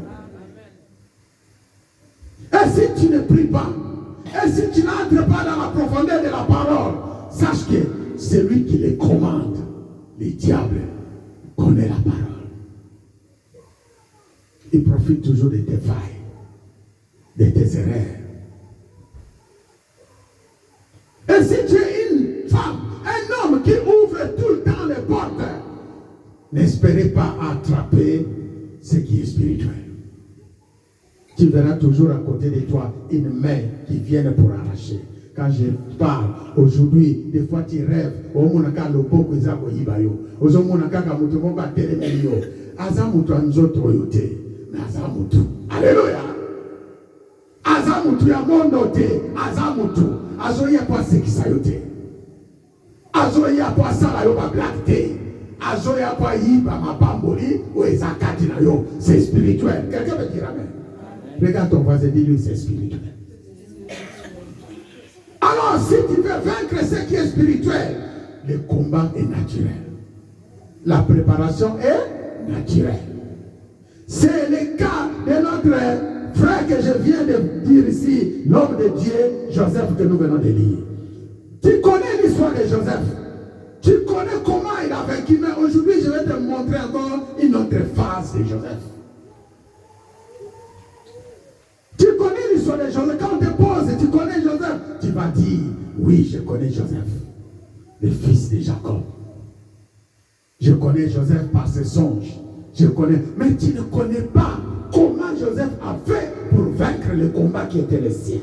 Et si tu ne pries pas, et si tu n'entres pas dans la profondeur de la parole, sache que celui qui les commande, le diable, connaît la parole. Il profite toujours de tes failles, de tes erreurs. Et si tu es une femme, un homme qui ouvre tout le temps les portes, n'espérez pas attraper ce qui est spirituel. Tu verras toujours à côté de toi une main qui vient pour arracher. Quand je parle aujourd'hui, des fois tu rêves, alléluia. Azamutu ya mondo te, azamutu, azoya kwa sekisa yote. Azoya kwa sala yo ba black te. Azoya kwa yiba mabamboli ou ezakati na yo, c'est spirituel. Quelqu'un veut dire Amen. Regarde ton voisin, dis-lui c'est spirituel. Alors, si tu veux vaincre ce qui est spirituel, le combat est naturel. La préparation est naturelle. C'est le cas de notre frère que je viens de dire ici, l'homme de Dieu, Joseph, que nous venons de lire. Tu connais l'histoire de Joseph. Tu connais comment il a vaincu, mais aujourd'hui, je vais te montrer encore une autre phase de Joseph. Tu connais l'histoire de Joseph. Quand on te pose, tu connais Joseph, tu vas dire, oui, je connais Joseph, le fils de Jacob. Je connais Joseph par ses songes. Je connais, mais tu ne connais pas comment Joseph a fait pour vaincre le combat qui était le sien.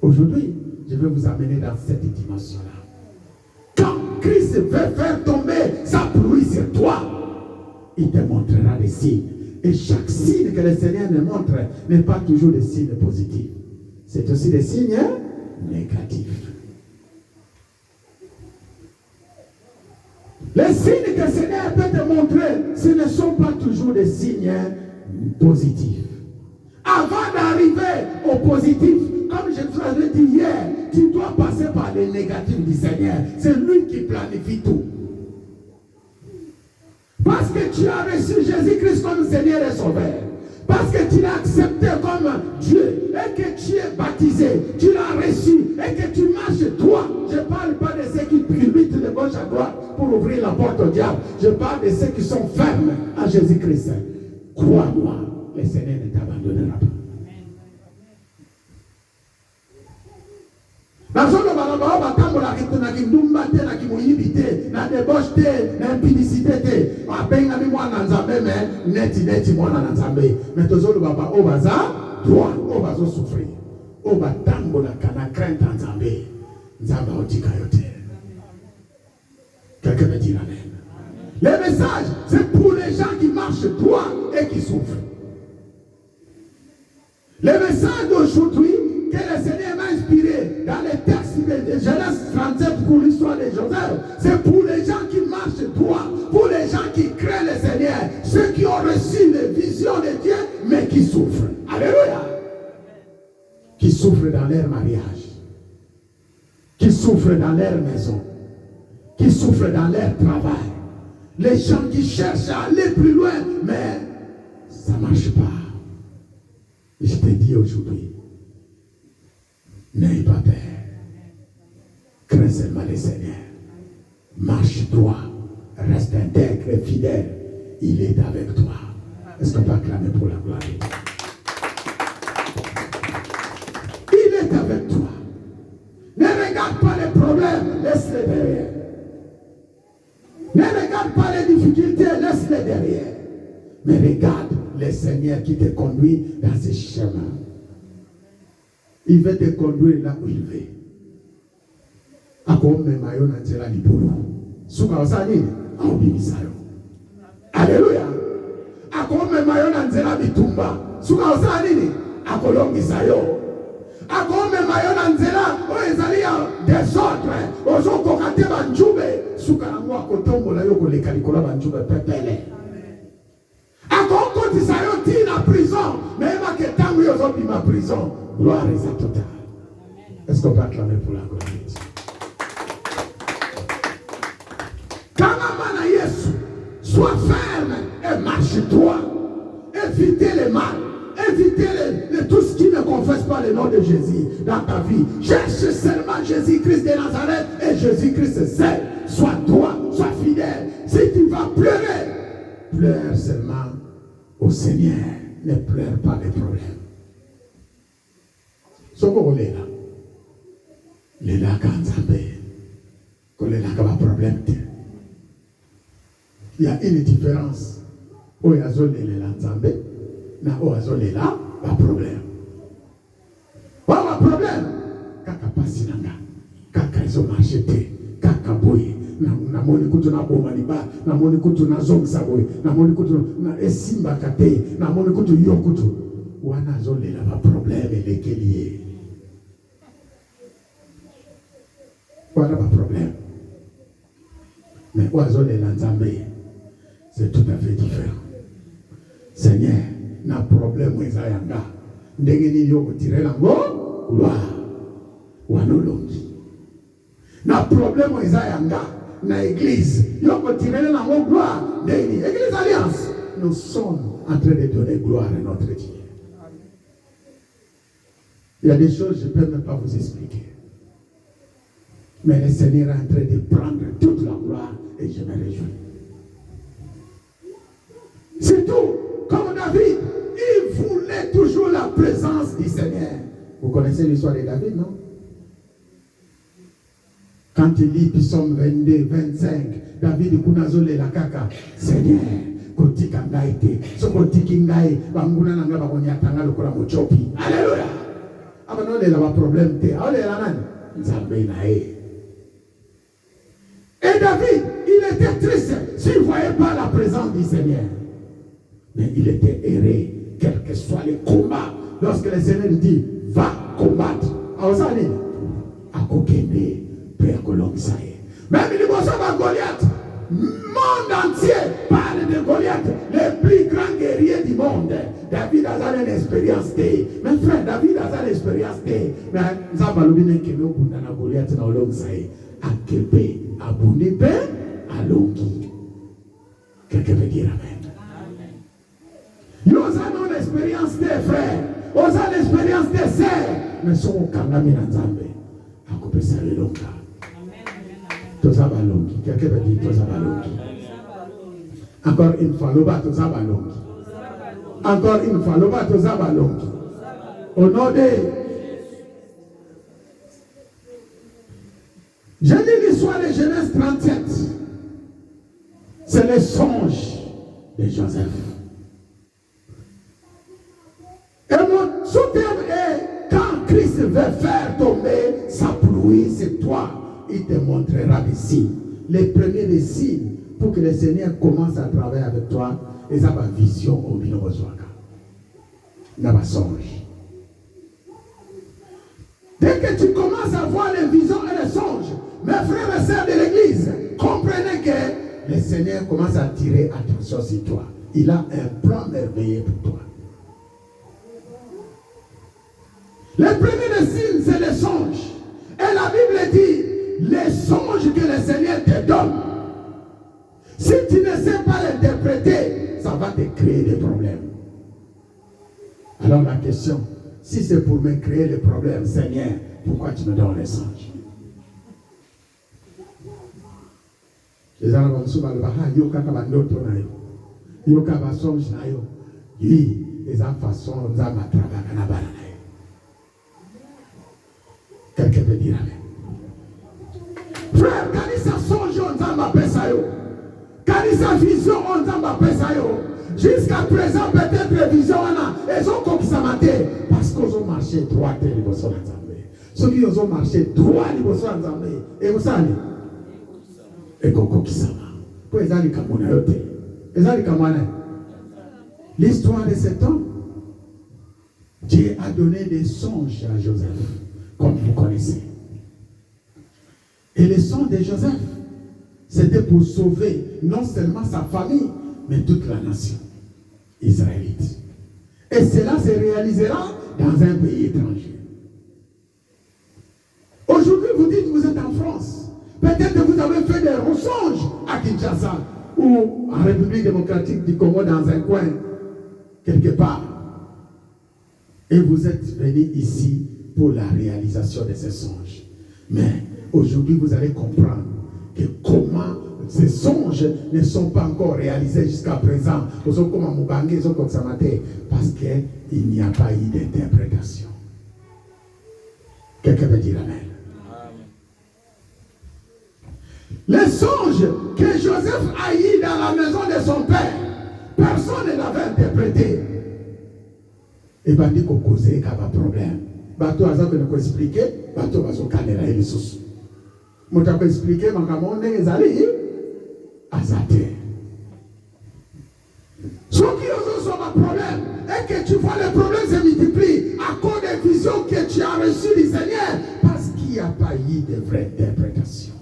Aujourd'hui, je vais vous amener dans cette dimension-là. Quand Christ veut faire tomber sa pluie sur toi, il te montrera des signes. Et chaque signe que le Seigneur nous montre n'est pas toujours des signes positifs. C'est aussi des signes négatifs. Les signes que le Seigneur peut te montrer, ce ne sont pas toujours des signes positifs. Avant d'arriver au positif, comme je vous l'avais dit hier, tu dois passer par les négatifs du Seigneur. C'est lui qui planifie tout. Parce que tu as reçu Jésus-Christ comme Seigneur et Sauveur. Parce que tu l'as accepté comme Dieu et que tu es baptisé, tu l'as reçu et que tu marches droit. Je ne parle pas de ceux qui tributent de gauche à droite pour ouvrir la porte au diable. Je parle de ceux qui sont fermes à Jésus-Christ. Crois-moi, le Seigneur ne t'abandonnera pas. Na zolo balaba batambola kituna kindumba te na kimoyibi te na débauche te na impudicité te abenga mi mwana nzambe me neti mwana nzambe mais tozolo baba o baza droit o bazo souffrir o batambola kana crainte nzambe nzambe otika yote. Quelqu'un me dit amen. Le message c'est pour les gens qui marchent droit et qui souffrent. Le message d'aujourd'hui que le Seigneur m'a inspiré dans les textes de Genèse 37 pour l'histoire de Joseph, c'est pour les gens qui marchent droit, pour les gens qui craignent le Seigneur, ceux qui ont reçu les visions de Dieu, mais qui souffrent. Alléluia. Qui souffrent dans leur mariage, qui souffrent dans leur maison, qui souffrent dans leur travail. Les gens qui cherchent à aller plus loin, mais ça ne marche pas. Je te dis aujourd'hui, n'aie pas peur. Crains seulement le Seigneur. Marche droit. Reste intègre et fidèle. Il est avec toi. Est-ce qu'on peut acclamer pour la gloire? Il est avec toi. Ne regarde pas les problèmes, laisse-les derrière. Ne regarde pas les difficultés, laisse-les derrière. Mais regarde le Seigneur qui te conduit dans ce chemin. Il veut te conduire là où il veut. Alléluia. Akome mayona nzela bitumba. Suka osala nini? Akolongisa yo. Akome mayona nzela oezalia desordre. Ozokoka te banjube. Suka yango akotombola yo koleka likola banjube pepele. Akokotisa yo tina prison. Mema ke tangu yo zobima prison. Gloire est à totale. Est-ce qu'on peut acclamer pour la gloire de Dieu? Quand Yesu, sois ferme et marche droit. Évitez le mal. Évitez tout ce qui ne confesse pas le nom de Jésus dans ta vie. Cherche seulement Jésus-Christ de Nazareth et Jésus-Christ seul. Sois droit, sois fidèle. Si tu vas pleurer, pleure seulement au Seigneur. Ne pleure pas les problèmes. Soko là. Les là quand il y a un problème. Il y a une différence. Où il y a l'ensemble, na où il y a un problème. Pas un problème. Kaka pasi nanga. Kaka iso marchete. Kaka boy. Na moni kutu na boma liba. Na moni kutu na zongsa boy. Na moni kutu na esimba kate. Na moni kutu yo kutu. Wana zole la problème lesquels voilà pas problème. Mais oiseau de l'Anzambé, c'est tout à fait différent. Seigneur, n'a problème où Isayanga. Ndengeni yo tirer la gloire. wanolongi. Na problème ezayanga na église. Yo continuer dans mon gloire. Église Alliance. Nous sommes en train de donner gloire à notre Dieu. Il y a des choses je ne peux même pas vous expliquer. Mais le Seigneur est en train de prendre toute la gloire et je me réjouis. C'est tout. Comme David, il voulait toujours la présence du Seigneur. Vous connaissez l'histoire de David, non? Quand il lit Psaume 22, 25, David Kunazole la kaka, Seigneur, kotika ngaite, so kotiki ngai, banguna nanga bakonyatanga lokola mochopi. Alléluia. Aba non la problème te. Alléluia nani? Nzambe na e. Et David, il était triste s'il ne voyait pas la présence du Seigneur. Mais il était erré, quel que soit le combat. Lorsque le Seigneur dit, va combattre. À Kokende. Même les Goliath, le monde entier parle de Goliath, le plus grand guerrier du monde. David a une expérience. Mes frères, David a une expérience. Mais nous avons oublié que nous avons Goliath dans l'homme. À Kébé, à Bounibe, à Longi. Quelqu'un veut dire Amen. Nous avons l'expérience des frères, nous avons l'expérience des sœurs, mais nous sommes quand même dans Zambé. À couper ça le long. Tozabalongi. Quelqu'un va dire Tozabalongi. Encore une fois, Loba Tozabalongi. Encore une fois, Loba Tozabalongi. Au nom de. J'ai dit l'histoire de Genèse 37. C'est le songe de Joseph. Et mon sous-terme est quand Christ veut faire tomber sa pluie sur toi. Il te montrera des signes. Les premiers des signes pour que le Seigneur commence à travailler avec toi. Et ça va vision au milieu de Zouaka. Ça va songe. Dès que tu commences à voir les visions et les songes, mes frères et sœurs de l'église, comprenez que le Seigneur commence à attirer attention sur toi. Il a un plan merveilleux pour toi. Les premiers des signes, c'est les songes. Et la Bible dit, les songes que le Seigneur te donne, si tu ne sais pas l'interpréter, ça va te créer des problèmes. Alors la question, si c'est pour me créer des problèmes, Seigneur, pourquoi tu me donnes les songes? Les gens vont se dire, yo kaka bandoto na yo, yo kaka songe na yo, yi, les façon za matraba na bana na yo. Quelqu'un peut dire amen. Frère, quand il s'est songe, on s'en pesa yo. Quand il s'est vision, on s'en pesa yo. Jusqu'à présent, peut-être vision, ils ont comme ça maté. Parce qu'ils ont marché droit et ils ont ensemble. Ceux qui ont marché droit, ils ont ensemble. Et vous savez, et qu'on qui ça va. Pour les aller comme on a été. Les aller comme on a. L'histoire de cet homme, Dieu a donné des songes à Joseph, comme vous connaissez. Et le songe de Joseph, c'était pour sauver non seulement sa famille, mais toute la nation israélite. Et cela se réalisera dans un pays étranger. Aujourd'hui, vous dites que vous êtes en France. Peut-être que vous avez fait des songes à Kinshasa ou en République démocratique du Congo dans un coin, quelque part. Et vous êtes venu ici pour la réalisation de ces songes. Mais aujourd'hui, vous allez comprendre que comment ces songes ne sont pas encore réalisés jusqu'à présent. Parce qu'il n'y a pas eu d'interprétation. Quelqu'un veut dire amen. Les songes que Joseph a eu dans la maison de son père, personne ne l'avait interprété. Et bien, il faut causer qu'il y a un problème. Bateau a ça que expliquer, bateau va se calmer là et les sous. Moi, je peux expliquer, mais comment on est allé à sa terre. Ce qui est un problème, et que tu vois le problème se multiplie à cause des visions que tu as reçues du Seigneur, parce qu'il n'y a pas eu de vraie interprétation.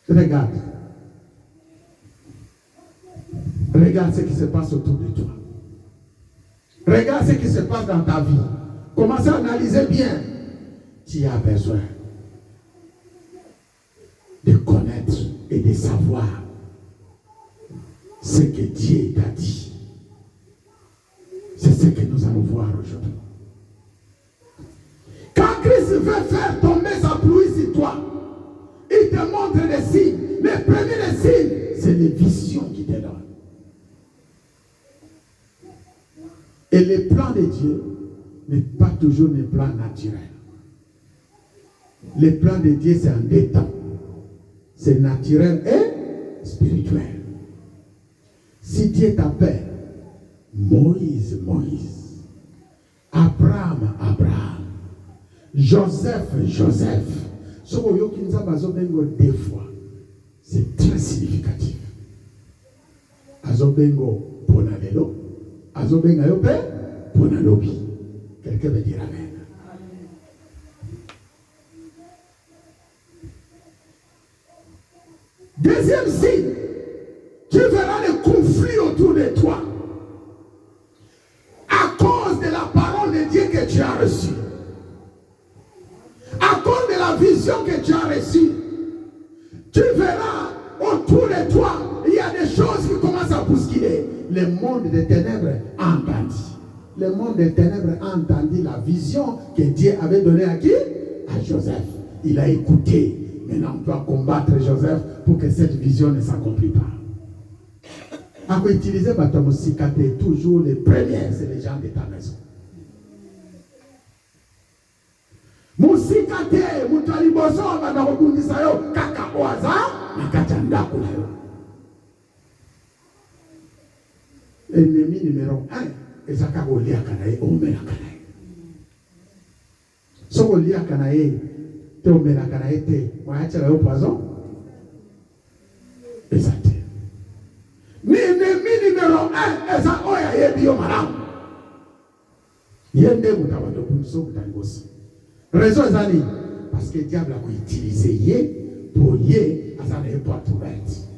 Regarde. Regarde ce qui se passe autour de toi. Regarde ce qui se passe dans ta vie. commencez à analyser bien. Tu as besoin de connaître et de savoir ce que Dieu t'a dit. C'est ce que nous allons voir aujourd'hui. Quand Christ veut faire tomber sa pluie sur toi, il te montre des signes. Le premier des signes, c'est les visions qu'il te donne. Et le plan de Dieu n'est pas toujours le plan naturel. Le plan de Dieu, c'est en deux temps. C'est naturel et spirituel. Si Dieu t'appelle Moïse, Moïse, Abraham, Abraham, Joseph, Joseph, ce que deux fois, c'est très significatif. Azobengo ponalelo, azobenga yope ponalobi. Quelqu'un veut dire amen. Deuxième signe, tu verras le conflit autour de toi à cause de la parole de Dieu que tu as reçue, à cause de la vision que tu as reçue. Tu verras autour de toi, il y a des choses qui commencent à bousculer. Le monde des ténèbres a entendu. Le monde des ténèbres a entendu la vision que Dieu avait donnée à qui? À Joseph. Il a écouté. Maintenant, on doit combattre Joseph pour que cette vision ne s'accomplisse pas. À quoi utiliser Batamosikate, toujours les premiers, c'est les gens de ta maison. Musikate, mutaliboso, banarokundisayo, kaka oaza, nakachandaku na yo. Ennemi numéro 1, ezaka kolia kanaye, omela kanaye. So kolia kanaye, te omela kanaye te, waachela yo poison. Exact. Ennemi numéro 1, eza oya yebi yo malamu. Yende mutawato kunso mutaliboso. Raison est allée parce que le diable a utilisé yé pour yé à sa porte ouverte.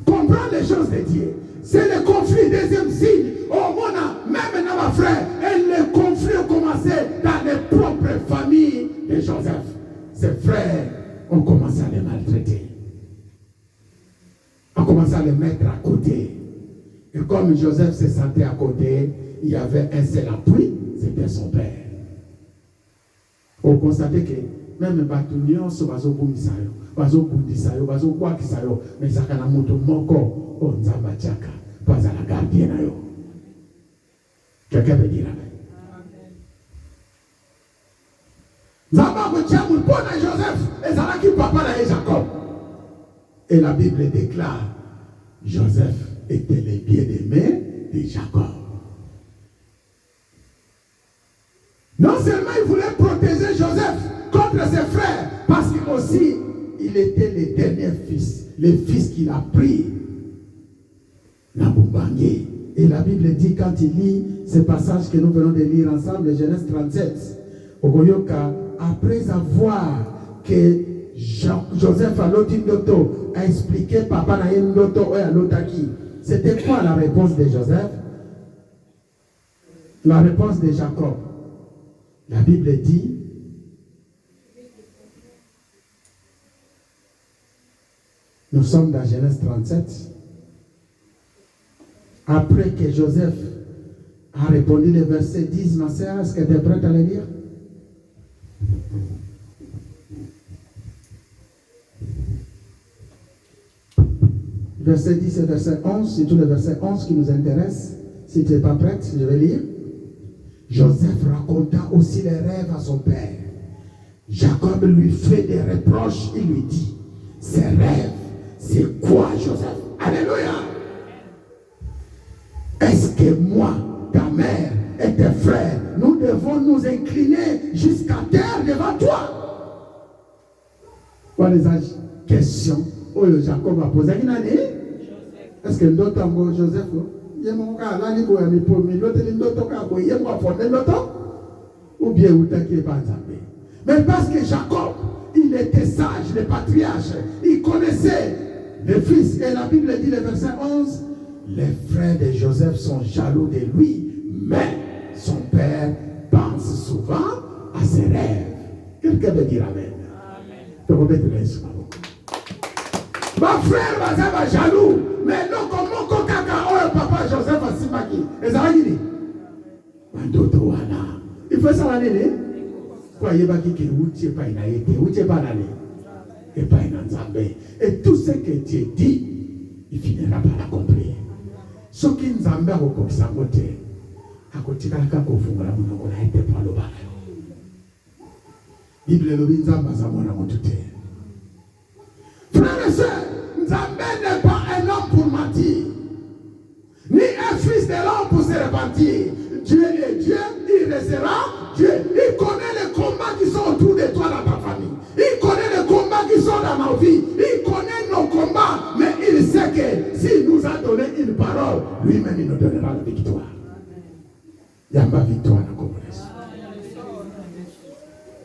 Comprendre les choses de Dieu, c'est le conflit. Deuxième signe, au monde, même dans ma frère, et le conflit a commencé dans les propres familles de Joseph. Ses frères ont commencé à les maltraiter, ont commencé à les mettre à côté. Et comme Joseph se sentait à côté, il y avait un seul appui. C'était son père. On constate que même Batunion, so bazo bumisayo, bazo bundisayo, bazo kwakisayo, mais ça kana moto moko on zamba chaka, pas à la gardienne yo. Quelqu'un veut dire amen. Zamba ko chamu pona Joseph, et ça qui papa na Jacob. Et la Bible déclare Joseph était le bien-aimé de Jacob. Non seulement il voulait protéger Joseph contre ses frères, parce qu'aussi il était le dernier fils, le fils qu'il a pris. Naboubangé. Et la Bible dit, quand il lit ce passage que nous venons de lire ensemble, Genèse 37, Ogoyoka, après avoir que Joseph a l'autre a expliqué papa na l'autre à l'otaki, c'était quoi la réponse de Joseph? La réponse de Jacob. La Bible dit, nous sommes dans Genèse 37, après que Joseph a répondu le verset 10, ma sœur, est-ce que tu es prête à le lire? Verset 10 et verset 11, c'est tout le verset 11 qui nous intéresse. Si tu n'es pas prête, je vais lire. Joseph raconta aussi les rêves à son père. Jacob lui fait des reproches. Il lui dit, ces rêves, c'est quoi, Joseph? Alléluia! Est-ce que moi, ta mère et tes frères, nous devons nous incliner jusqu'à terre devant toi? Voilà les questions. Oh, Jacob a posé. Est-ce que d'autres ont Joseph? Ou bien mais parce que Jacob, il était sage, le patriarche, il connaissait les fils. Et la Bible dit, le verset 11, les frères de Joseph sont jaloux de lui, Mais son père pense souvent à ses rêves. Quelqu'un veut dire Amen. Tu peux mettre les mains. Ma frère va être jaloux. Mais non, comment papa Joseph a simaki. Et ça va dire il faut ça l'année. Quoi, il va dire que vous n'êtes pas inaïe, vous n'êtes pas l'année. Et pas une Nzambé. Et tout ce que Dieu dit, il finira par l'accomplir. Ce qui nous a mis au côté, à côté de la Kakofunga, on a été par le bas. Bible le Nzamba Zamona Montute. Frères et sœurs, Nzambé n'est pas un homme pour mentir, ni un fils de l'homme pour se repentir. Dieu est Dieu, il restera Dieu. Il connaît les combats qui sont autour de toi dans ta famille. Il connaît les combats qui sont dans ma vie. Il connaît nos combats, mais il sait que s'il nous a donné une parole, lui-même il nous donnera la victoire. Il y a ma victoire dans la communauté.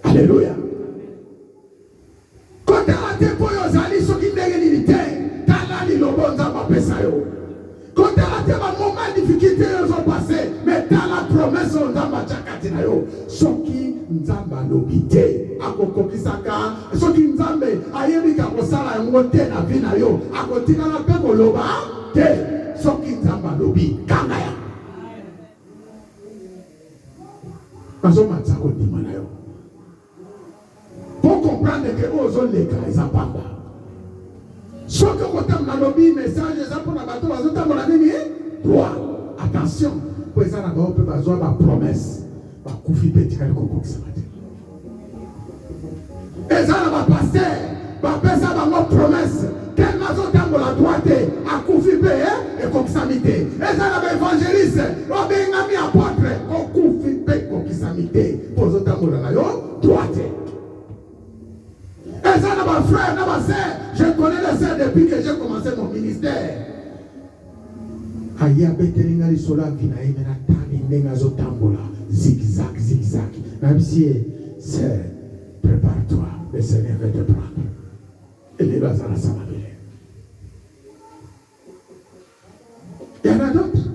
Alléluia. Quand tu as été pour les gens qui n'ont l'unité, tu as dit le bon temps à Pessayo. Quand tu as été un moment de difficulté, ils ont passé, mais tu as la promesse aux Nzamba Tchakatinayo. Ce qui Nzamba l'obité, à Kokokisaka, ce qui Nzamba a yémi Kakosala et Moté na Vinayo, à Kotika la Peko Loba, ce qui Nzamba l'obité, Kangaya. Pour comprendre que aux autres les cas, ils ont pas. Ce que vous avez dans le message, les gens pour la bateau, ils ont la droit. Attention, pour les gens on peut avoir ma promesse. Ma koufi petit quand le coco qui s'arrête. Les gens va passer, va passer dans ma promesse. Quelle maison dans la droite, à koufi et coxamité. Les gens va évangéliste, va bien ami apôtre, au koufi et coxamité. Pour les autres dans la droite. Et ça, ma frère, ma soeur, je connais les sœurs depuis que j'ai commencé mon ministère. Aïe, Betelinga, les sola, Vinaï, Menatani, Nengazo Tambola, zigzag, zigzag. Même si, sœur, prépare-toi, le Seigneur va te prendre. Et les lois à la Samabélé. Il y en a d'autres.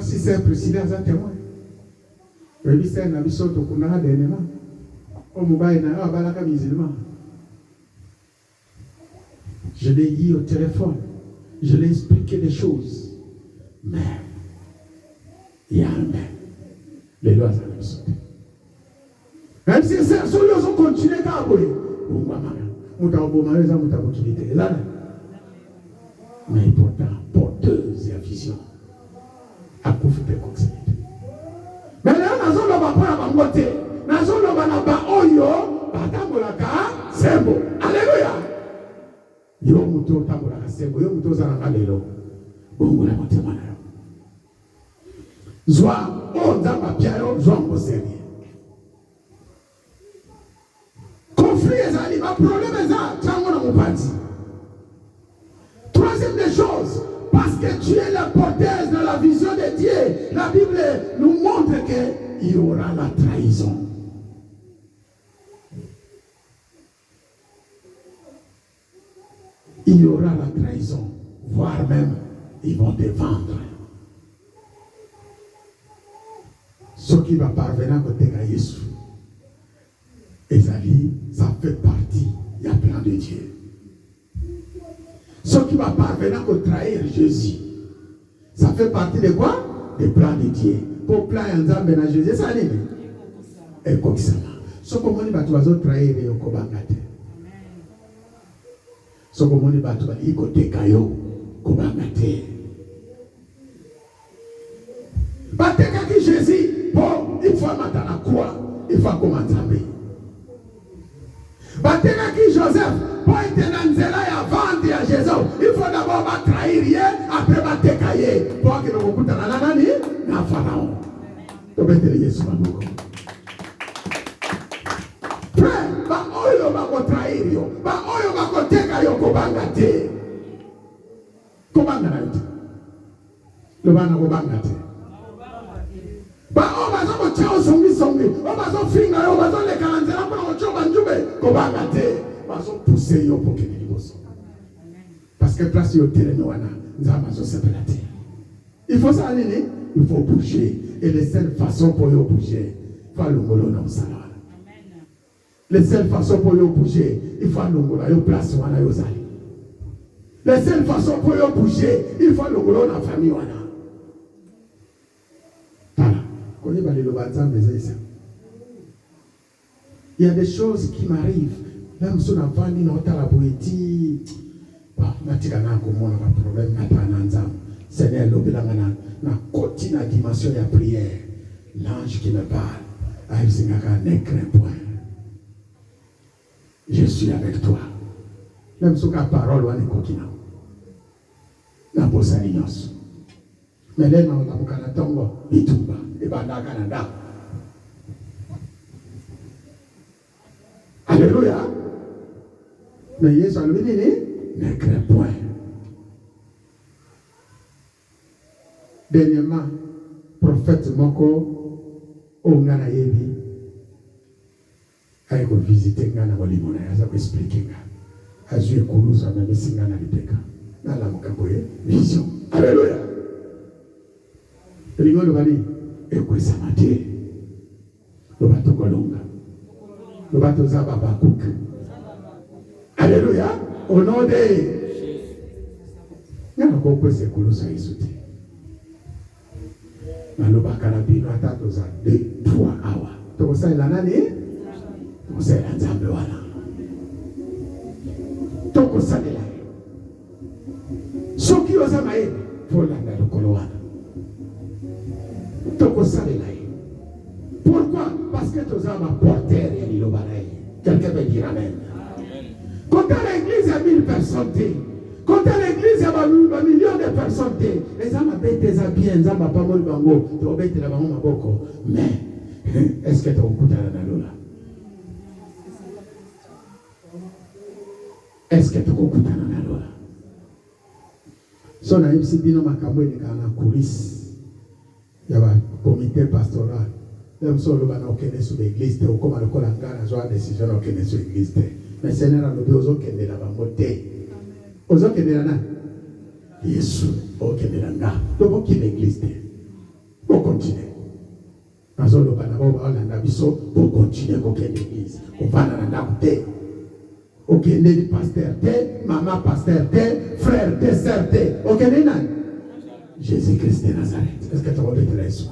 Si c'est un président, c'est un témoin. Le ministère n'a pas sorti au Kunara dernièrement. Au Moubaï, n'a pas balaka musulman. Je l'ai dit au téléphone, je l'ai expliqué des choses. Mais, il y a un mais. Les lois allaient sauter. Même si ces choses ont continué à aboyer, mais pourtant, porteuse et vision. À coup de proximité. Mais là, nous avons le côté. Nous avons le oyo, sembo. Alléluia. Yo muto tambola kasembo yo muto zanga lelo bongo la motema na yo zwa Nzamba piayo zwa ngoseri conflit ezali ma problème eza tango na mopati. Troisième des choses, parce que tu es la porteuse de la vision de Dieu, la Bible nous montre que il y aura la trahison. Il y aura la trahison, voire même, ils vont te vendre. Ce qui va parvenir à côté de Jésus, Esalie, ça fait partie, il y a plein de Dieu. Ce qui va parvenir à trahir Jésus, ça fait partie de quoi? Des plans de Dieu. Pour plan Nzamba na Jésus, ça n'est pas. Et comme ça. Ce que vous avez trahir, c'est que so komoni batu baliko tekayo kobangate bateka ki Jésus bon il faut mater la croix il faut commencer bateka ki Joseph bon il était dans nzela ya vente ya Jésus il faut d'abord trahir après bateka ye pour que nous kutana na nani na Pharaon to betele Yesu banoko frère ba oyo ba ko trahir yo ba oyo ba ko teka yo kobanga te kobanga na yo le bana kobanga te ba o ba zo ko chao songi o ba zo finga yo ba zo le kalanzela pour ko choba njube kobanga te ba zo pousser yo pour que ni boso parce que place yo terrain wana Nzamba zo sepelate il faut ça aller il faut bouger. Et les seules façons pour bouger, il faut le molo dans le salon. Les seules façons pour bouger, il faut le molo dans place où on a. Les seules façons pour bouger, il faut le molo dans la famille où on a. Il y a des choses qui m'arrivent. Même si on a vendu dans la poétie, Seigneur, na continue la dimension de la prière. L'ange qui me parle, ne crains point. Je suis avec toi. Même si la parole est coquina. La bossa lignos. Mais là, on a un tongo, il tombe. Et bien, dans le Canada. Alléluia. Mais Jésus a dit, ne crains point. Dernièrement, prophète Moko, au Ngana Yebi, a visité Ngana Walimona, il a expliqué. A joué Kourouza, même si Ngana Libeka. Dans la Mokaboye, vision. Alléluia. Le Ligon de Bali, et quoi ça m'a dit? Le bateau Kolonga. Le bateau Zababa Kouk. Alléluia. Au nom de. Il y a encore quoi c'est Kourouza et Souté. Le Bakalabino a tatoza 2-3 hours. Donc ça, il a nani? Donc ça, il a nzambe wana. Donc ça, il a. Ce qui osa maé, faut l'anda de Kolowana. Donc ça, il a. Pourquoi? Parce que tu as ma porteur et l'obaraï. Quelqu'un peut dire amen. Quand à l'église, il y a 1000 personnes. Quand à l'église, il y a un million de personnes. Les hommes ont été bien, les hommes n'ont pas mal bango. Tu as été là-bas, beaucoup. Mais, est-ce que tu as beaucoup de la Est-ce que tu as beaucoup de la Si on a ici, il y a un coulisse. Il y a un comité pastoral. Même si on a sur l'église, on a une décision sur l'église. Mais Seigneur a besoin de la bangote. Aux autres qui sont là, Jésus, aux qui sont là, donc qui l'église, pour continuer. Dans le pour continuer avec l'église. On va dans la côté. Ok, les pasteurs, maman pasteur, frère, sœur, ok, Jésus-Christ de Nazareth. Est-ce que tu vas mettre les sous?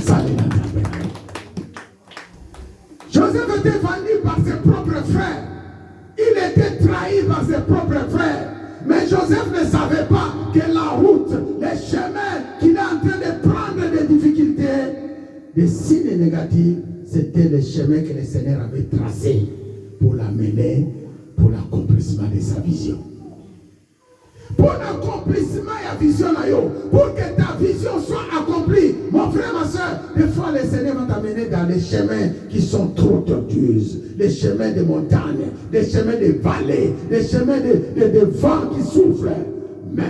Salut Joseph était vendu par ses propres frères. Il était trahi par ses propres frères. Mais Joseph ne savait pas que la route, les chemins qu'il est en train de prendre des difficultés, des signes négatifs, c'était les chemins que le Seigneur avait tracés pour l'amener pour l'accomplissement de sa vision. Pour l'accomplissement de la vision, pour que ta vision soit accomplie, mon frère, ma soeur, des fois le Seigneur va t'amener dans les chemins qui sont trop tortueux, les chemins de montagnes, les chemins de vallées, les chemins de vents qui soufflent. Mais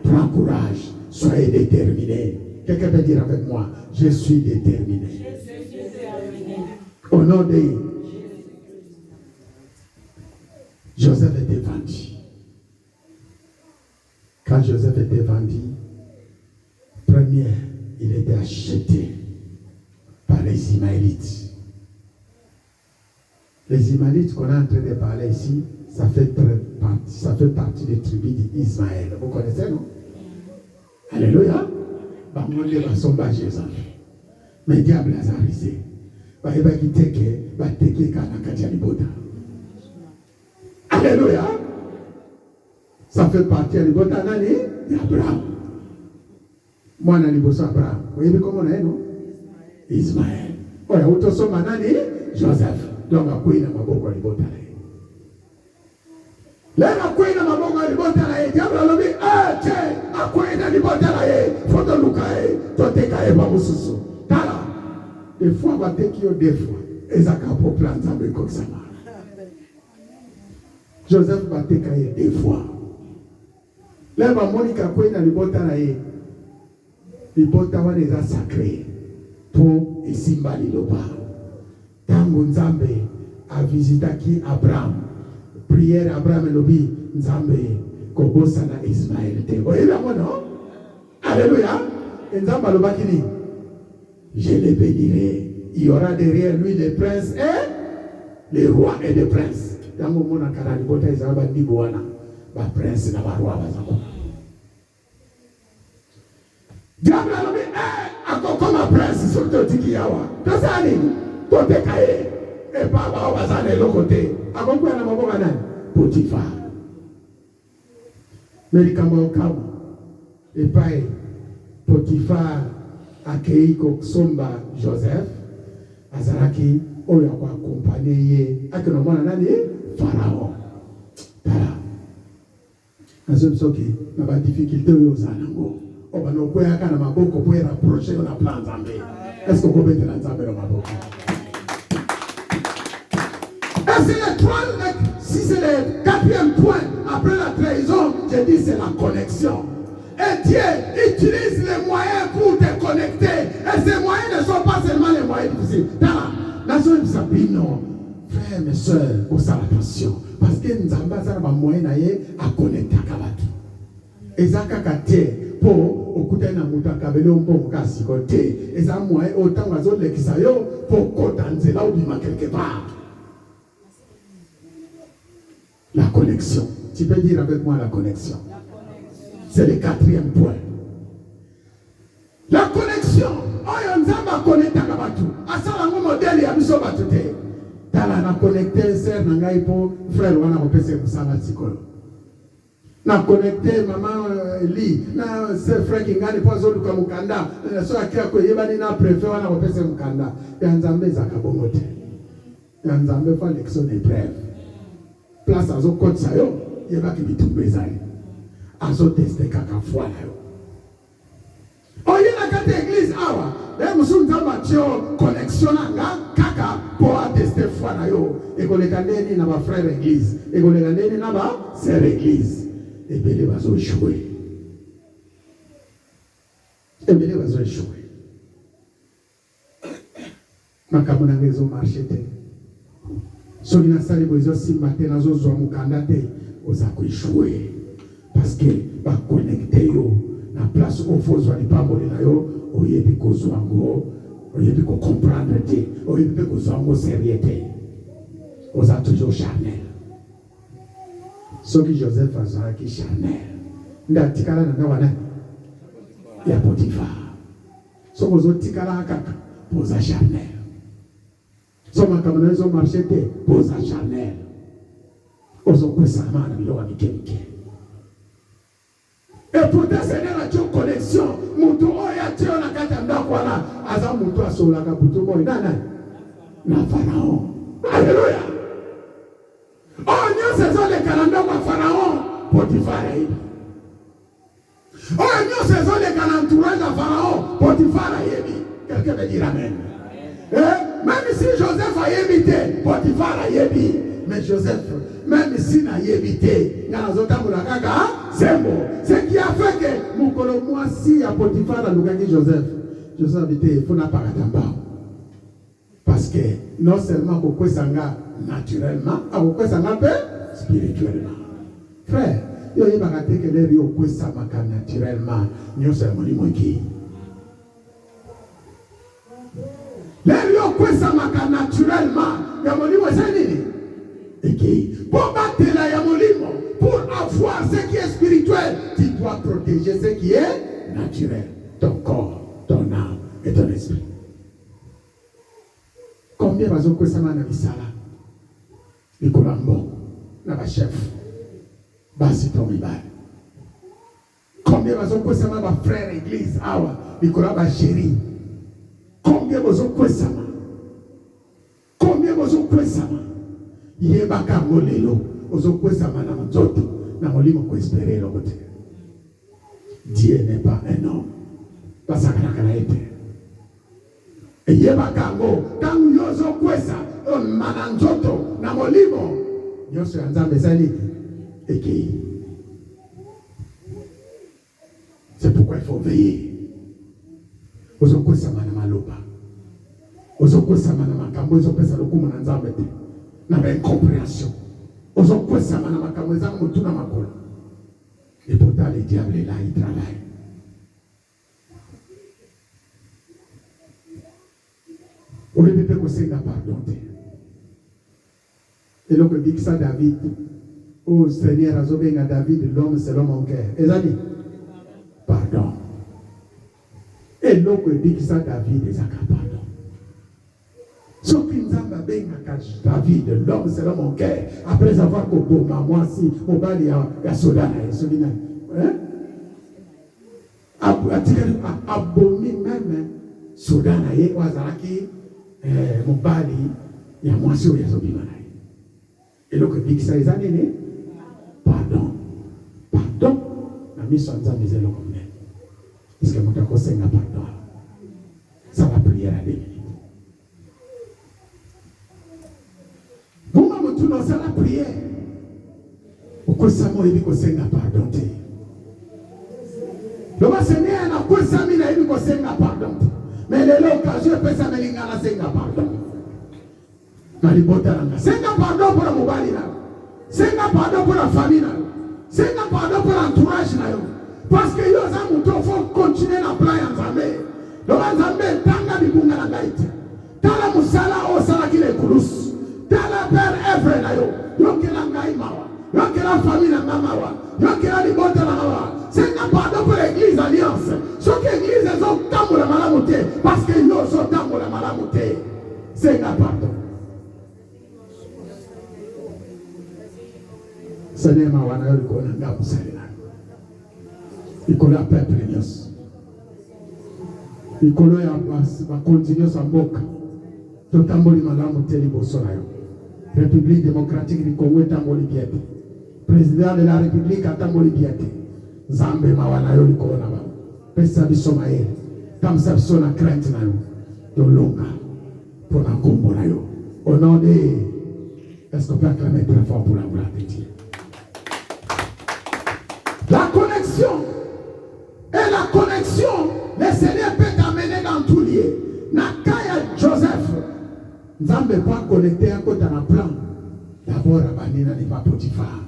prends courage, soyez déterminés. Quelqu'un peut dire avec moi, je suis déterminé. Au nom de Joseph était vendu. Quand Joseph était vendu, premier, il était acheté par les Ismaélites. Les Ismaélites qu'on est en train de parler ici, ça fait partie des tribus d'Ismaël. Vous connaissez, non? Alléluia. Mais le diable a arrêté. Alléluia. Ça fait partie de votre année d'Abraham. Moi, je suis Abraham. Vous voyez comment on est, non? Ismaël. Oui, vous sommes Manani, Joseph. Donc, à quoi il a ma boca de votre année? Là, à quoi il a ma boca de votre année? Diable a dit, ah, tiens, à quoi il a de votre année? Faut te louer, toi, t'es caillé par vos sous. Tala. Des fois, on va te dire des fois. Et ça, quand on prend ça, mais comme ça. Joseph va te cailler des fois. Là, Monica Kwena libotanaye. Libota les a sacrés pour Isimba Liloba. Tango Nzambe a visité qui Abraham. Prière Abraham Lobi Nzambe Kobosana Ismaël. Vous voyez là, non? Alléluia. Je les bénirai. Il y aura derrière lui des princes et les rois et des princes. Prince na roi bazako. Diable a dit, comme un prince sur le tiki yawa. Qu'est-ce que ça dit? Côté cahier. Et pas bazane l'autre côté. A quoi na maboka nani? Potiphar. Médicament kamu. Et pas Potiphar accueilli Koksomba Joseph. Azaraki oyo kwa accompagner akonomana nani? Pharaon. Tala. Azomsoki na ba difficulté yo zanango. Obano ko yaka na maboko pour rapprocher na plan Nzambe. Est-ce que vous pouvez mettre Nzambe na maboko? Et c'est si c'est le quatrième point après la trahison, je dis c'est la connexion. Et Dieu utilise les moyens pour te connecter. Et ces moyens ne sont pas seulement les moyens difficiles. Nation Sabino, frères et sœurs, au salle attention. Parce que nous avons des moyens à connecter à Kabatu. Et ça, c'est pour écouter na mutakabele on kasi côté. Et ça, moyen autant à zone l'exayo pour cotanzer là où il m'a quelque part. La connexion. Tu peux dire avec moi la connexion. C'est le quatrième point. La connexion. Oh, Nzamba connecte à Kabatu. Asala ngo modèle ya biso batute. Tala na connecter sœur na ngai po frère wana kopese kusala sikolo. Na connecter maman Li na sœur frère kingani po zo luka mukanda. So akia ko yebani na préfet wana kopese mukanda. Ya Nzambe zakabongote. Ya Nzambe fa lection épreuve. Place azo kotsa yo yebaki bitumbe ezali. Azo tester kaka foi na yo. Oye na kate église awa, le musu Nzamba tio connexion nga kaka pour attester foi na yo. Ekoleka ndeni na ba frère église, ekoleka ndeni na ba sœur église. Ebele bazo jouer. Ebele bazo jouer. Makamuna ngezo marché te. Soki na sali bozo simba te nazo zo mukanda te, oza ko jouer. Parce que ba connecter yo na place où faut zo lipambo na yo, oyebi ko zwango, oyebi ko comprendre te, oyebi ko zwango sérieuxté. Oza toujours charnel. Soki Joseph azaki charnel. Nda tikala na wana ya Potiphar. Soko zo tikala kaka poza charnel. Soma kamana zo marché te poza charnel. Ozo kwesa mana bilowa mikemike. Et pourtant Seigneur a une connexion. Mutu oya tio na kata ndako wana aza mutu asola ka butu mo nana na Pharaon. Alléluia. Oh nyo saison le calendrier kwa Pharaon Potiphar. Oh nyo saison le calendrier de Pharaon Potiphar yebi. Quelqu'un veut dire amen. Même si Joseph a évité, Potiphar a évité. Mais Joseph, même s'il n'a évité, il y a des autres c'est bon. Ce qui a fait que mon moi si à Potiphar a lugagi Joseph. Joseph a dit il faut n'a pas attendre. Parce que non seulement pourquoi ça naturellement, à pourquoi ça peu spirituellement. Frère, il y a pas que les rio quoi ça naturellement, non seulement les moquis. Les rio quoi ça naturellement, il y a mon livre pour battre la yamolimo, pour avoir ce qui est spirituel, tu dois protéger ce qui est naturel. Ton corps, ton âme et ton esprit. Combien de fois ça m'a dit les colambos, la chef, basi tomibal. Combien de fois ça m'a frère église, awa, les colambos chéri. Combien de fois ça m'a? Combien de fois ça m'a? Yebaka molelo ozokwesa mana nzoto na molimo ko espérer le côté. Dieu n'est pas un homme. Basakana kana ete. Yebaka ngo tangu yozo kwesa mana nzoto na molimo nyoso ya Nzambe zali eki. C'est pourquoi il faut veiller. Ozokwesa mana maloba. Ozokwesa mana makambo ozopesa lokumu na Nzambe te. Na incompréhension. Et pourtant, le diable est là, il travaille. On ne peut pas senga pardon. Et donc, il dit ça David. Oh Seigneur, azobenga David, l'homme selon mon cœur. Et ça dit, pardon. Et donc, il dit ça David, et ça pardon. Ce qui nous a David, l'homme selon mon cœur, après avoir coupé moi aussi, au bas il y a soldat, abomi même soldat, il y a mobali, il y a moi aussi, il y a Zobima. Et donc, il dit ça, les années, pardon. Pardon, la mission de Zambie, c'est le comme est-ce que mon conseil n'a pardon? Ça va prier à Dieu. Tout dans la prière. Pourquoi ça m'a dit que c'est n'a pardon? Le Seigneur n'a pas ça mis dit que c'est n'a pardon. Mais l'occasion peut ça me l'ingana c'est n'a pardon. C'est n'a pardon pour la mobile là. C'est n'a pardon pour la famille là. C'est n'a pardon pour l'entourage là. Parce que yo ça mouton faut continuer à plan ensemble. Le ensemble tanga bibunga na gaite. Tala musala o sala kile kulus. Tala père Evre na yo. Yo kila ngai mawa. Yo kila famille na mawa. Yo kila libota na mawa. C'est n'a pardon pour l'église alliance. Ce que l'église est au temps pour la malamouté. Parce que yo sont temps pour la malamouté. C'est n'a pardon. Seigneur mawa na yo likona ngabu salina. Ikola peuple nyos. Ikolo ya ba continuer sa mboka. Totamboli malamouté liboso na yo. République démocratique du Congo tamboli biete. Président de la République atamboli biete. Zambe mawana yo likona ba. Pesa biso maele. Comme ça biso na crainte na yo. Dolonga. Pour la combo na yo. Au nom de... Est-ce qu'on peut acclamer très fort pour la gloire de Dieu? La connexion. Et la connexion, le Seigneur peut t'amener dans tout lieu. Nakaya Joseph. Nzambe pas connecté à côté d'un plan. D'abord, Abanina n'est pas Potiphar.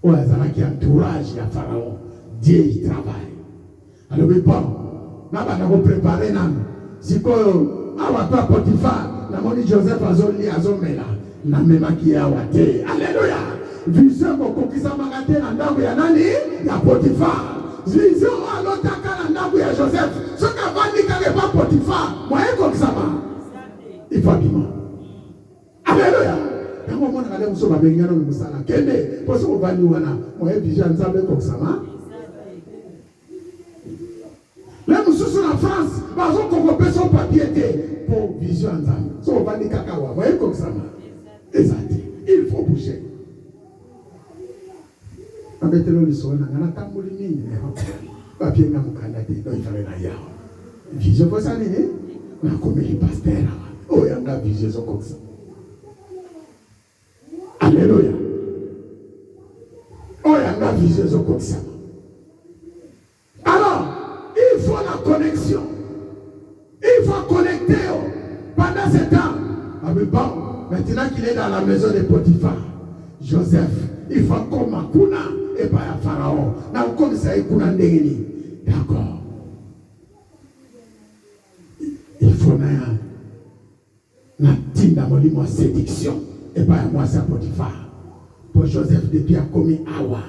Ou Azaraki entourage à Pharaon. Dieu y travaille. Alors, mais bon, n'a pas préparé nan. Si quoi, awa pas Potiphar, n'a moni Joseph azoli azomela. N'a même qui a wate. Alléluia. Vision pour qui ça magate na ndako ya nani? Ya Potiphar. Vision à l'autre cas na ndako ya Joseph. Ce qu'a dit qu'il n'est pas Potiphar. Moi, comme ça va. Il faut bien. Alléluia. Quand on a regardé Moussa Babengano Moussala, Kende, pour ce qu'on va nous voir, moi, vision ensemble comme ça va. Là, nous sommes en France, parce qu'on peut son papier pour vision ensemble. Si on va dire Kakawa, moi, comme ça va. Exact. Il faut bouger. Avec le son, on a tambouré mine. Papier n'a pas candidaté, donc il fallait la yao. Vision pour ça, on a commis les pasteurs. Oh, il y a une vision comme ça. Alléluia. Oh, il y a une vision comme ça. Alors, il faut la connexion. Il faut connecter pendant ce temps. Ah, mais bon, maintenant qu'il est dans la maison de Potiphar, Joseph, il faut comme Akuna et pas à Pharaon. Now, comme ça, il faut n'endégner. D'accord. Il faut n'atteindre mon séduction. Et pas moi, c'est Potiphar. Pour Joseph, depuis a commis Awa.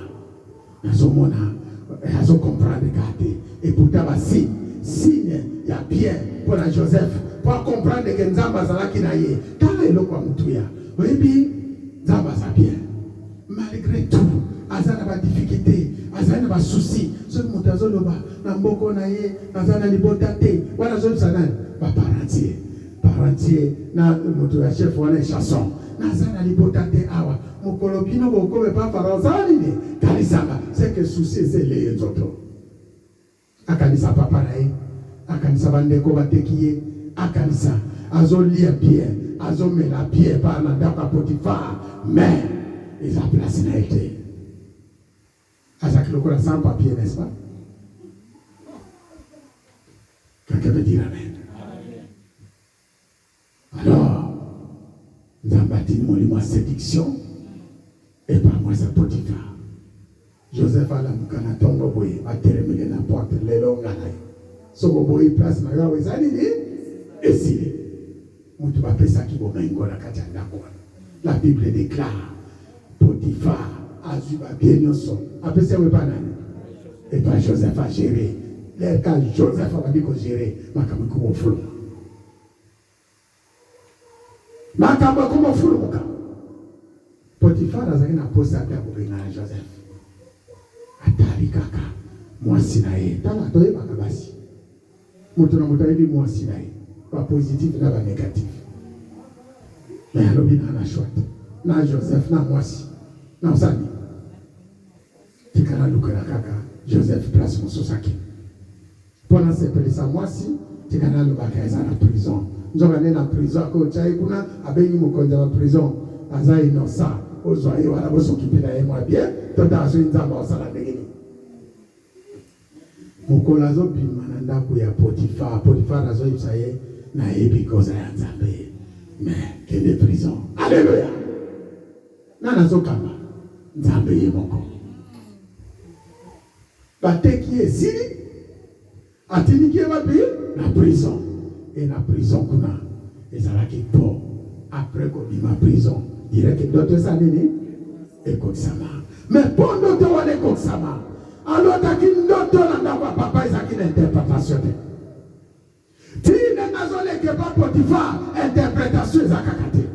Ils ont comprendre garder. Et pourtant, signe, il y a bien pour la Joseph. Pour comprendre que Nzamba Zalaki naye. Quand il est comme tout, oui, puis, Nzamba ça bien. Malgré tout, Azana va difficulté, Azana va souci. Ce montazo loba, Namboko naye, Azana libotate, voilà zone sanan, va parentier, na moto ya chef wana chanson. Nazana libotate awa, mokolopino boko me pas faranzani ne. Kalisanga, c'est que souci c'est les autres. Akanisa papa naye, akanisa bandeko batekiye, akanisa azolia bien, azomela bien par la daka Potiphar, mais ils ont placé na été. Azak le sans papier, n'est-ce pas? Quelqu'un veut dire amen. Alors, nous avons bâti mon séduction et par moi c'est Potiphar. Joseph a la mukana tongo boye, a terminé la porte, les longs à l'aïe. So boye place, ma gawe zanini, et si. La Bible déclare, Potiphar a eu bien son. Après ça, et pas Joseph a géré. Quand Joseph a dit qu'on gérait, ma caméra comme flou. Ma caméra comme flou. Potiphar a dit qu'on a posé à terre pour venir à Joseph. Atali kaka, moi sinae. Tala toye bakabasi. Mutuna mutaidi moi sinae. Pas positif, là pas négatif. Mais alors il a chouette. Na Joseph, na moi si. Na osani. Tikana lukera kaka. Joseph place mon sosaki. Pendant ces périodes, moi si, tikana lukera est en prison. Nous avons allé en prison. Quand tu as eu kuna, abeni mukonja en prison. Aza innocent. Ozoaye wala bosokipe na ye moi bien. Tota aso inzamba osala ndengeni. Mukolazo bimananda kuya Potiphar. Potiphar azo ibsaye na ebi koza ya nzambe. Mais quelle est prison. Alléluia. Nana zokama. Nzambe ye moko. Bate qui est sili. Atini qui est wapi. La prison. Et la prison kuna. Et ça va qui pour. Après qu'on dit ma prison. Dirait que d'autres ça nini. Et comme ça. Mais pour d'autres on est comme ça. Alors t'as qu'une d'autres n'a pas papa ils a qu'une interprétation. Tu n'es pas Potiphar, interprétation Zakakate.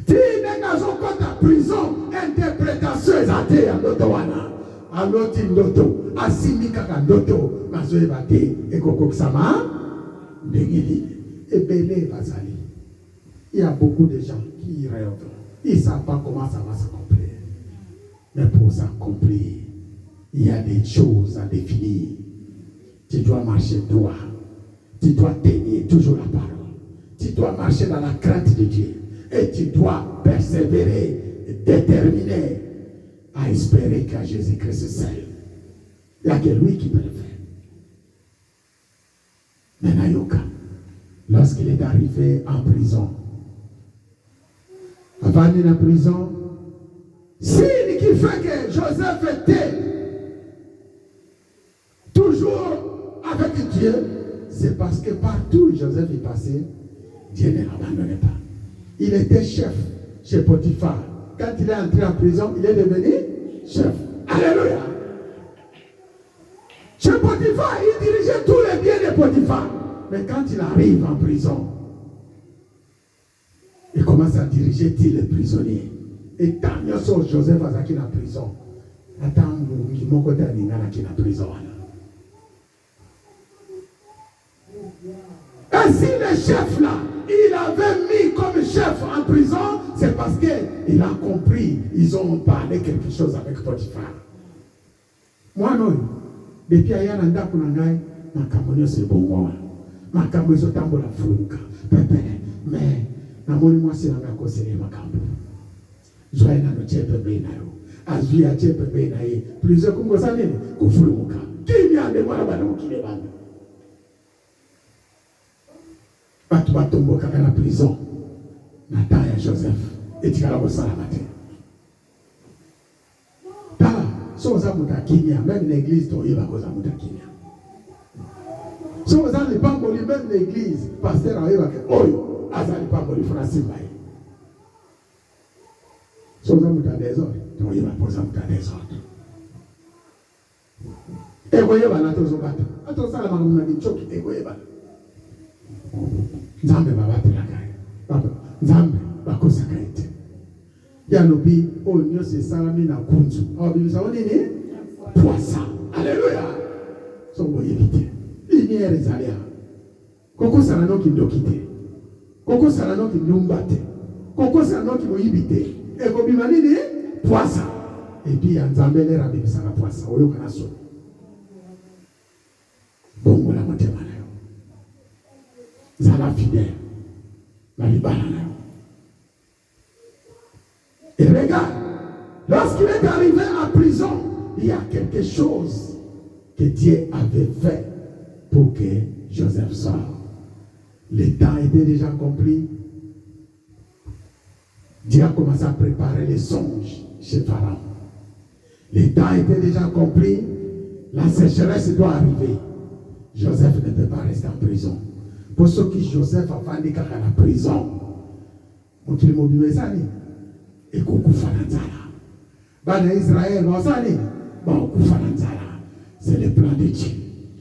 Tu n'es pas prison, interprétation Zate Andotowana. Alors tu n'oto, Asimika Kandoto, Mazoe Bate, et Kokoksama, Dengeli, et Belé Bazali. Il y a beaucoup de gens qui rêvent. Ils ne savent pas comment ça va s'accomplir. Mais pour s'accomplir, il y a des choses à définir. Tu dois marcher droit. Tu dois tenir toujours la parole. Tu dois marcher dans la crainte de Dieu. Et tu dois persévérer, déterminer à espérer qu'à Jésus-Christ seul. Il n'y a que lui qui peut le faire. Mais Nayoka, lorsqu'il est arrivé en prison, avant d'aller en prison, signe qui fait que Joseph était toujours avec Dieu, c'est parce que partout où Joseph est passé, Dieu ne l'abandonnait pas. Il était chef chez Potiphar. Quand il est entré en prison, il est devenu chef. Alléluia. Chez Potiphar, il dirigeait tous les biens de Potiphar. Mais quand il arrive en prison, il commence à diriger tous les prisonniers. Et tant que Joseph a été en prison, attends, il m'a côté en prison. Et si le chef là, il avait mis comme chef en prison, c'est parce qu'il a compris, ils ont parlé quelque chose avec Potiphar. Moi non, depuis qu'il y a un andako nangai, ma camonio c'est bon moi. Ma camonio c'est tambo la fruka, pepe, mais na moni moi c'est na conseiller ma cambo. Joie na no chepe be na yo, azui a chepe be na ye, plusieurs kungo sanene, kufuluka. Qui vient de moi là-bas dans qui les bandes? Tu vas tomber dans la prison. Nathan et Joseph. Et tu vas la bosser à la matin. Tala, si vous avez Kenya, même l'église, tu vas causer à Kenya. Si vous avez pas même l'église, pasteur, tu vas dire, oh, azali pas moli Francis Baye. Si vous avez des ordres, tu vas poser à des ordres. Et vous voyez, vous avez des ordres. Attention, vous avez des ordres. Et vous voyez, Nzambe babatela kai. Papa, Nzambe bakosaka ete. Yalobi onyo se salami na kunzu. Obimisa onini? Poisson. Alléluia. So boye éviter. Lumière ezalia. Koko sala no kindokite. Koko sala no kindumbate. Koko sala no kimoyibite. E ko bima nini? Poisson. Et puis Nzambe le rabimisa na poisson. Oyo kana so. Bongo la motema. Zala fidèle. Et regarde, lorsqu'il est arrivé en prison, il y a quelque chose que Dieu avait fait pour que Joseph sorte. Le temps était déjà compris. Dieu a commencé à préparer les songes chez Pharaon. Le temps était déjà compris. La sécheresse doit arriver. Joseph ne peut pas rester en prison. Pour ceux qui Joseph a vendu à la prison, on dit mobile zani et kokufa nanzala. Bana Israël bazani ba kokufa nanzala. C'est le plan de Dieu.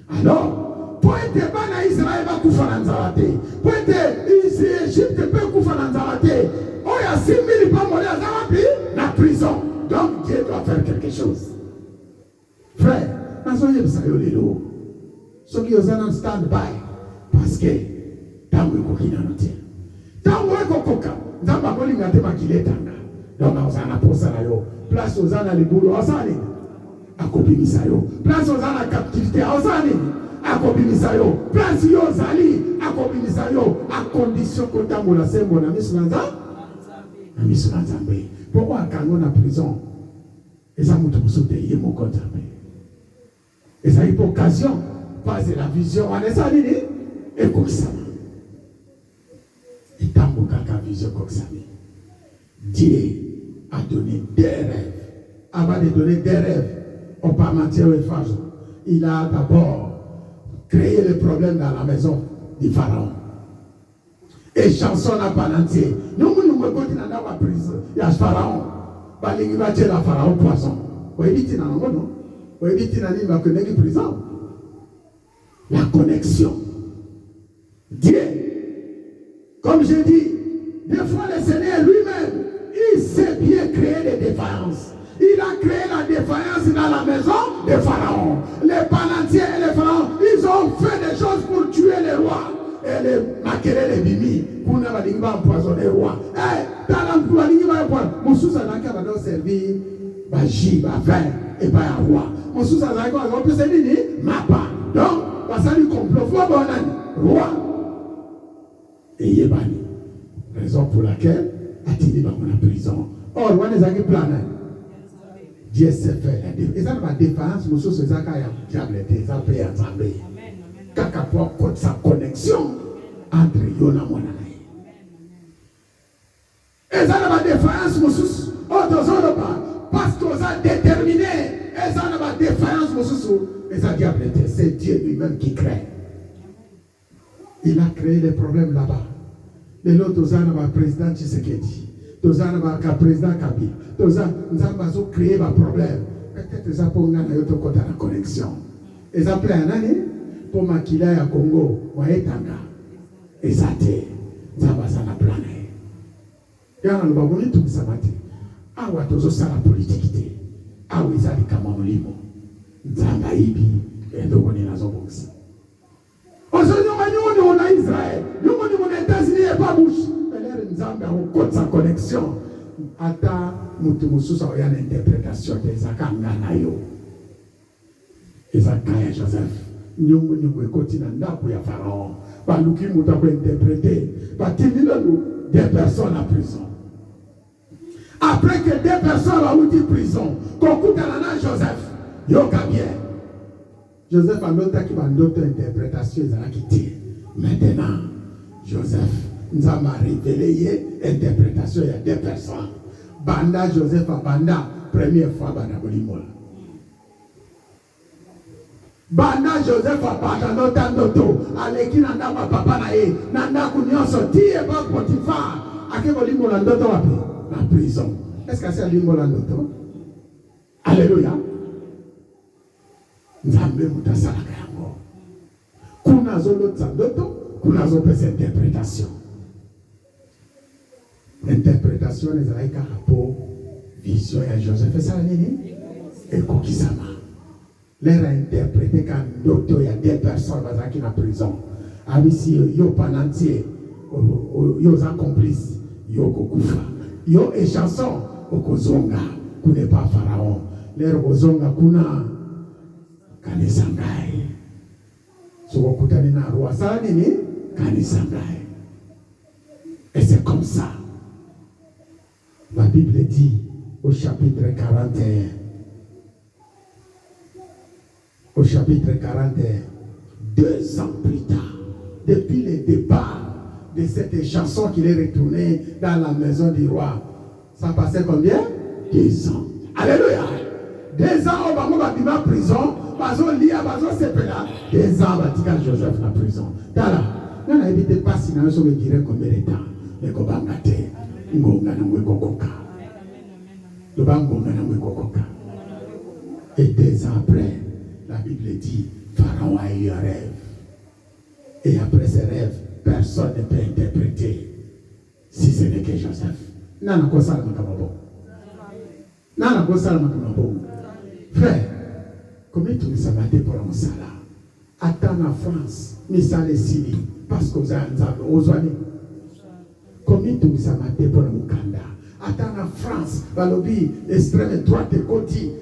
Alors, pour être bana Israël va kokufa nanzala te. Pour être Égypte peut kokufa nanzala te. Oh ya 6000 pas mourir dans la prison. Donc Dieu doit faire quelque chose. Frère, nazoye bisayo lelo. Ceux qui osent stand by parce que tango kokina note. Tango kokoka, nzamba kolinga te makiletanga. Donc ozana posa na yo. Place ozana libulu osani. Akobimisa yo. Place ozana captivité osani. Akobimisa yo. Place yo zali akobimisa yo à condition que tango la sembo na misunanza. Na misunanza mbe. Pourquoi kango na prison? Eza mutu musote yemo kontambe. Eza pour occasion. Pas la vision, on est ça, et comme ça. Et tant que vision comme ça, Dieu a donné des rêves. Avant de donner des rêves au parmentier et phage, il a d'abord créé le problème dans la maison du pharaon. Et chanson à parmentier. Nous continuons dans la prison. Il y a pharaon. Il va dire la pharaon poisson. Vous avez dit, non? Vous avez dit, il va connaître la prison. La connexion. Dieu, comme je dis, des fois le Seigneur lui-même, il sait bien créer des défaillances. Il a créé la défaillance dans la maison des pharaons. Les parmentiers et les pharaons, ils ont fait des choses pour tuer les rois. Et les maquerer les bimi, pour ne pas empoisonner les rois. Eh, dans la Moussousa va servir, jus, vin et pas un roi. Moussousa va servir, mapa. Donc, ça lui complot, roi. Et Yébani. Raison pour laquelle Atini va en prison. Or, on est en plan. Dieu s'est fait la défense. Et ça va défense, monsieur Sezaka et diable, ça peut y ensemble. Kaka pour sa connexion entre Yona et Monanaï. Et ça va défense, monsieur. Parce qu'on a déterminé. Et ça va défense, monsieur. Et ça diable, c'est Dieu lui-même qui crée. Il a créé les problèmes là-bas. Et l'autre, le président Tshisekedi. Le président Kabila. Nous avons créé un problème. Peut-être que ça pour nous, nous la connexion. Et ça plaît un année pour Makila à Congo, Waetanga. Et ça t'est. Ça va ça la planer. Et on va voir tout ça matin. Ah, ouais, tout ça la politique. Ah, oui, ça les Kamamolimo. Nzamba ibi endo kwenye nazo box. Aujourd'hui on a Israël, nous on est États-Unis et pas bouche. L'air Nzamba au côté sa connexion. Ata mutu mususa ya interprétation de zakanga na yo. Ezakaya Joseph. Nyungu côté na ndapo ya pharaon. Ba luki muta ko interpréter. Ba tinila nous des personnes en prison. Après que des personnes ont été en prison, qu'on coûte à la Joseph. Yoga bien. Joseph a noté qu'il va d'autres interprétations. Maintenant, Joseph nous a révélé l'interprétation. Il y a deux personnes. Banda Joseph a Banda, première fois Banda Bolimol. Banda Joseph a Banda Noto, Aleki Nanda Papa Nae, Nanda Kunyon sorti et pas Potiphar. A quel Bolimol en Doto la prison. Est-ce que c'est Limol en Doto? Alléluia. Nzambe mutasalaka yango. Kuna zolo tsandoto, kuna zo pesa interprétation. Interprétation ezalaika rapport vision ya Joseph ça nini? Ekokisama. L'air a interprété quand ndoto ya des personnes bazaki na prison. Abisi yo panantier, yo accomplices, yo kokufa. Yo e chanson okozonga, kune pas pharaon. L'air ozonga kuna kanisa ngai. So wakutani na roi sana nini? Kanisa ngai. Et c'est comme ça. La Bible dit au chapitre 41. Au chapitre 41, 2 ans plus tard, depuis le départ de cette chanson qu'il est retourné dans la maison du roi, ça passait combien? 2 ans. Alléluia. 2 ans, on va vivre en prison. Bazo lia, bazo sepela. 2 ans, batika Joseph na prison. Tala, on a évité pas si nous sommes direct combien de temps. Les Kobangate, Ngonga na Mwekokoka. Le Bangonga na Mwekokoka. Et 2 ans après, la Bible dit, Pharaon a eu un rêve. Et après ce rêve, personne ne peut interpréter si ce n'est que Joseph. Nana Kosala Makamabo. Nana Kosala Makamabo. Frère, comment tu nous as maté pour un sala? Attends en France, Missa les Sili, parce que vous avez un comment tu nous as maté pour un Mukanda? Attends en France, Balobi, l'extrême droite et côté,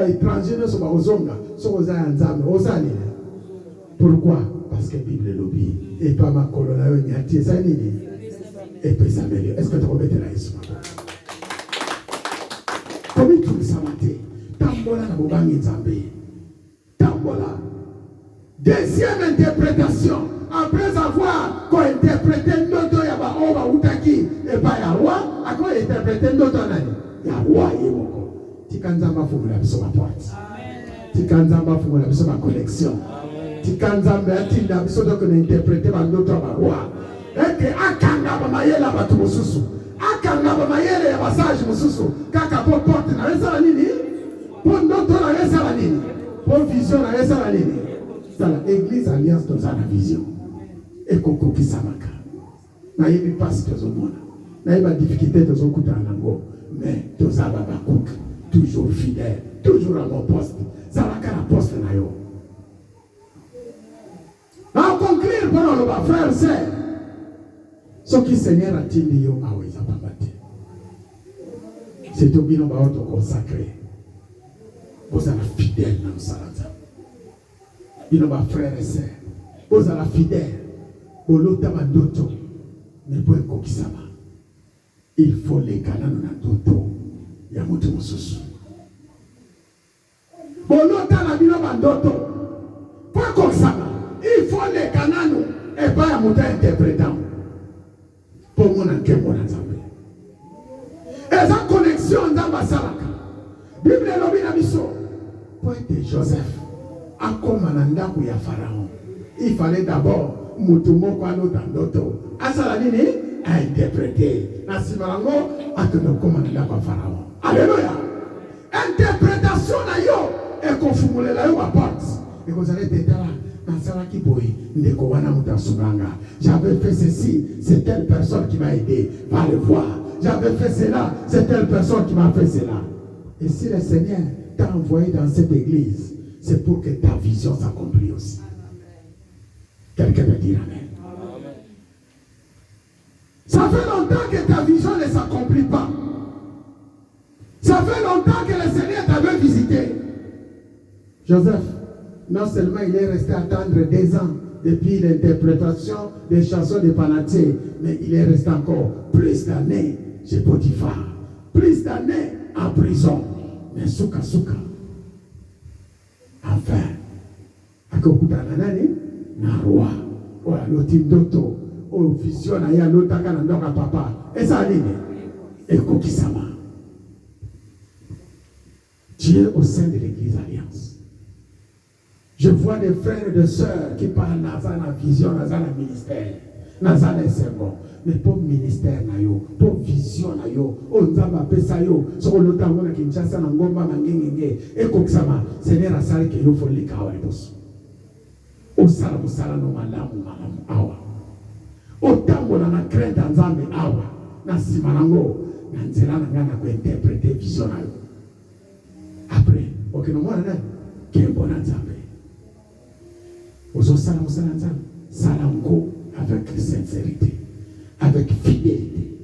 étranger, ne sont pas aux hommes, sont aux Anzam, aux années. Pourquoi? Parce que la Bible est lobby. Et pas ma colonne, il y a des années. Et puis ça m'améliore. Est-ce que tu remets là, Isma? Comment tu nous as maté? Tambola na Bobangi Nzambe. Tambola. Deuxième interprétation. Après avoir interprété Ndoto Yaba Oba Utaki et pas Yawa, à quoi interpréter Ndoto Nani? Yawa Yemoko. Tikanzamba Fumula Bissoma porte. Tikanzamba Fumula Bissoma collection. Tikanzamba Tinda Bissoto qu'on a interprété par Ndoto Yaba. Et que Akanga Bamayela Batumususu. Akanga Bamayela Yabasage Mususu. Kaka po porte na Resa Nini. Pour Ndoto na Resa Nini. Pour vision na Resa Nini. C'est l'église alliance dans la vision. Et Koko Kisamaka. Na yebi passe dans le monde. Na yebi difficulté dans le coup nango. Mais dans Ababa Cook, toujours fidèle, toujours à mon poste. Zalaka la poste na yo. En conclure pendant le bas, frère, c'est ce qui Seigneur a dit yo a oui zapamate. C'est au bilan ba auto consacré. Vous êtes fidèle dans le salata. Il y a frères et sœurs. Vous êtes fidèles. Vous êtes doto. Mais pour kokisama. Il faut les canons na doto. Ya mutu mususu. Vous êtes doto. Pour kokisama. Il faut les canons et pas ya mutu interprétant. Pour mon enquête mon ensemble. Et sa connexion dans ma salaka. Bible est l'objet d'abisso. Pour être Joseph. A comme un ya Pharaon. Il fallait d'abord Mutumo Kwano Tandoto. Asalanini a interprété. Nasimarango a que nous commandons à Pharaon. Alléluia. Interprétation na yo et confumule la yo apporte. Et vous allez être là. J'avais fait ceci, c'est telle personne qui m'a aidé. Va le voir. J'avais fait cela, c'est telle personne qui m'a fait cela. Et si le Seigneur t'a envoyé dans cette église, c'est pour que ta vision s'accomplisse aussi. Quelqu'un peut dire Amen. Ça fait longtemps que ta vision ne s'accomplit pas. Ça fait longtemps que le Seigneur t'avait visité. Joseph, non seulement il est resté attendre 2 ans depuis l'interprétation des chansons de Panaté, mais il est resté encore plus d'années chez Potiphar, plus d'années en prison. Mais souka souka. Enfin, à Kokuta Nanani, na roi, voilà, l'otindoto, au vision, il y a l'autre à papa, et ça ligne, et Kokisama. Dieu au sein de l'église Alliance. Je vois des frères et des sœurs qui parlent dans la vision, dans la ministère, dans la sermon. Mais pour ministère, pour vision, on zamba pesa yo, sur le temps où on a Kinshasa, Ngomba, Mangenge, et Koksama, Seigneur a salé que yo faut les kawa et tous. Au sala, no malamu, awa. Au temps où on a crainte en Zambe, awa, na simanango, na nzela na ko interpréter vision. Après, ok, no mwana, Kembo na Zambe. Ozo salam salamko avec sincérité, avec fidélité.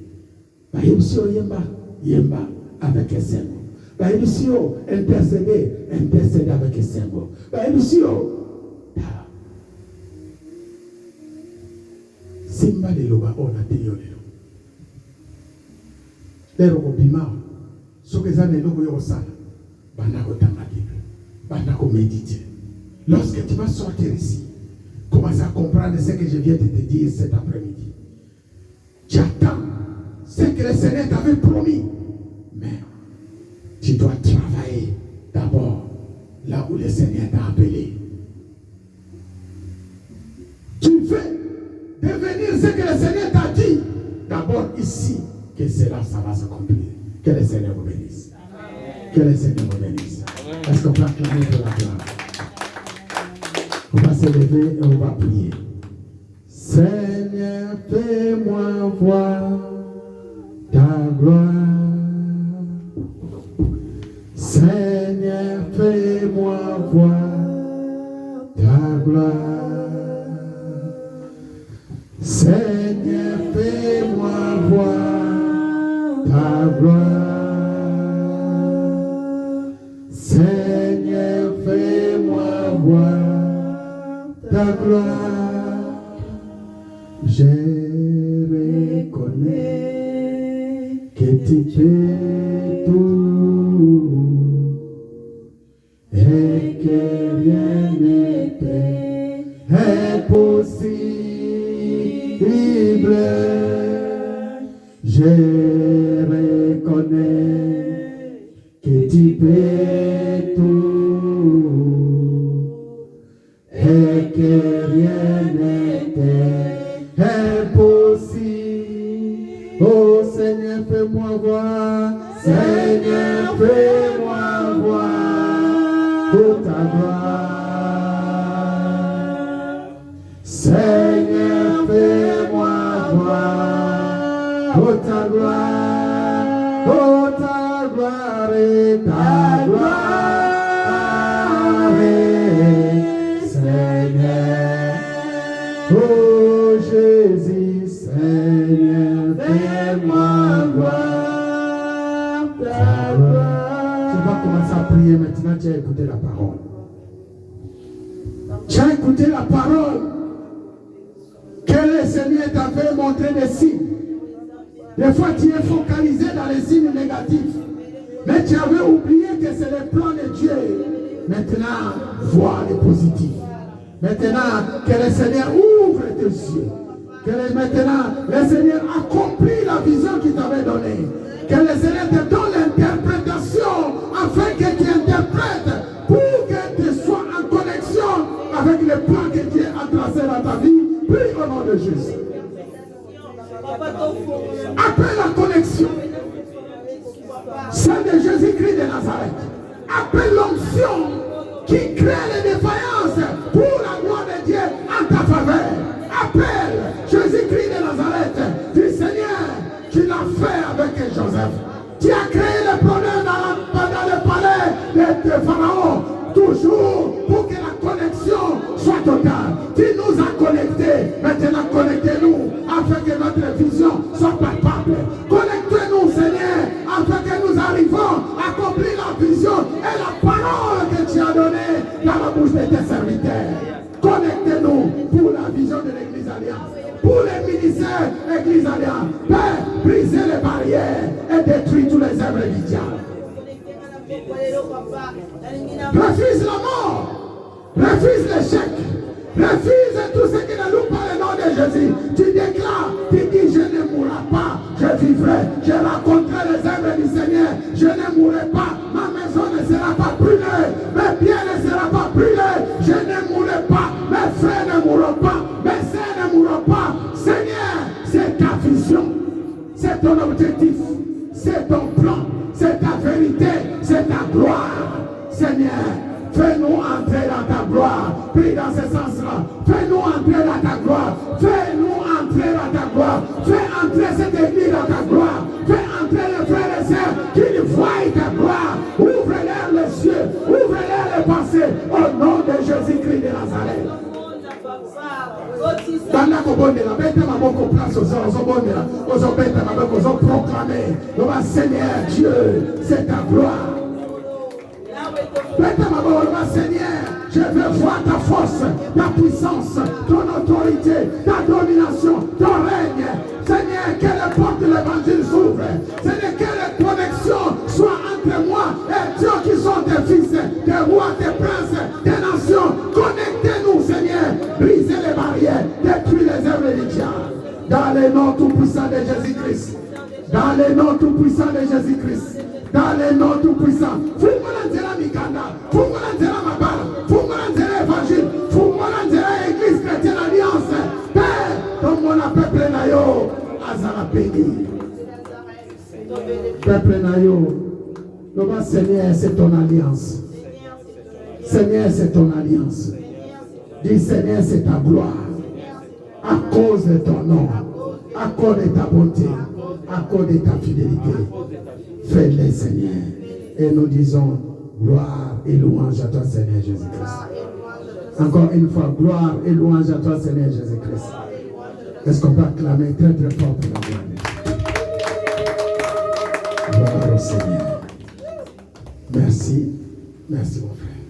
Baïbsio yemba avec essengo. Baïbsio intercéder avec essengo. Baïbsio simba de loba ona teyolelo. Lero obima sokezane logo yosala bandako tanga Bible, bandako méditer. Lorsque tu vas sortir ici, commence à comprendre ce que je viens de te dire cet après-midi. Tu attends ce que le Seigneur t'avait promis. Mais tu dois travailler d'abord là où le Seigneur t'a appelé. Tu fais d'abord ici que cela, ça va s'accomplir. Que le Seigneur vous bénisse. Que le Seigneur vous bénisse. Est-ce qu'on peut acclamer pour la gloire? On va se lever et on va prier. Seigneur, fais-moi voir ta gloire. Seigneur, fais-moi voir ta gloire. Seigneur, fais-moi voir ta gloire. Seigneur, fais-moi voir ta gloire. Je reconnais que tu fais tout et que rien n'était impossible. Je reconnais que tu fais tout et que rien n'était impossible. Oh Seigneur, fais-moi voir. Seigneur, fais-moi voir ta gloire. Seigneur, fais-moi voir ta gloire. Oh ta gloire et ta gloire, Seigneur. Oh Jésus, Seigneur, fais-moi voir ta gloire. Tu vas commencer à prier maintenant, tu as écouté la parole. Tu as écouté la parole que le Seigneur t'avait montré des signes. Des fois, tu es focalisé dans les signes négatifs. Mais tu avais oublié que c'est le plan de Dieu. Maintenant, vois les positifs. Maintenant, que le Seigneur ouvre tes yeux. Maintenant, le Seigneur accomplit la vision qu'il t'avait donnée. Que le Seigneur te donne l'interprétation afin que tu interprètes pour que tu sois en connexion avec le plan que Dieu a tracé dans ta vie. Prie au nom de Jésus. Appelle la connexion. Celle de Jésus-Christ de Nazareth. Appelle l'onction qui crée les défaillances pour la gloire de Dieu en ta faveur. Appelle Jésus-Christ de Nazareth. Du Seigneur, tu l'as fait avec Joseph. Tu as créé le problème dans le palais de Pharaon. Toujours pour que la connexion soit totale. Tu nous as connectés. Maintenant, connectez-nous afin que notre vision soit palpable. Connectez-nous, Seigneur, afin que nous arrivons à accomplir la vision et la parole que tu as donnée dans la bouche de tes serviteurs. Connectez-nous pour la vision de l'Église Alliance. Pour les ministères Église Alliance. Père, brisez les barrières et détruis tous les œuvres du diable. Refuse la mort, refuse l'échec, refuse tout ce qui ne loue pas le nom de Jésus. Tu déclares, tu dis je ne mourrai pas, je vivrai, je raconterai les œuvres du Seigneur, je ne mourrai pas, ma maison ne sera pas brûlée, mes biens ne seront pas brûlés, je ne mourrai pas, mes frères ne mourront pas, mes sœurs ne mourront pas. Seigneur, c'est ta vision, c'est ton objectif, c'est ton plan, c'est ta vérité, c'est ta gloire. Seigneur, fais-nous entrer dans ta gloire. Prie dans ce sens-là. Fais-nous entrer dans ta gloire. Fais-nous entrer dans ta gloire. Fais entrer cette église dans ta gloire. Fais entrer les frères et sœurs qui voient ta gloire. Ouvre-leur les yeux. Ouvre-leur les pensées. Au nom de Jésus-Christ de Nazareth. Seigneur Dieu, c'est ta gloire. Seigneur, je veux voir ta force, ta puissance, ton autorité, ta domination, ton règne. Seigneur, que les portes de l'évangile s'ouvrent. Seigneur, que les connexions soient entre moi et Dieu qui sont tes fils, des rois, des princes, des nations. Connectez-nous, Seigneur. Brisez les barrières, détruisez les œuvres du diable. Dans le nom tout-puissant de Jésus-Christ. Dans le nom tout-puissant de Jésus-Christ. Dans le nom tout-puissant. Foumolanzela Mikanda. Foumolanzela Mabala. Foumolanzela Évangile. Foumolanzela Église chrétienne alliance. Père, donne-moi la peuple nayo. Azala Peggy. Peuple Nayo, le Seigneur, c'est ton alliance. Seigneur, c'est ton alliance. Dis Seigneur, c'est ta gloire. À cause de ton nom, à cause de ta bonté, à cause de ta fidélité. Fais-le, Seigneur. Et nous disons gloire et louange à toi, Seigneur Jésus-Christ. Encore une fois, gloire et louange à toi, Seigneur Jésus-Christ. Est-ce qu'on peut acclamer très très fort pour la gloire de Dieu? Gloire au Seigneur. Merci. Merci mon frère.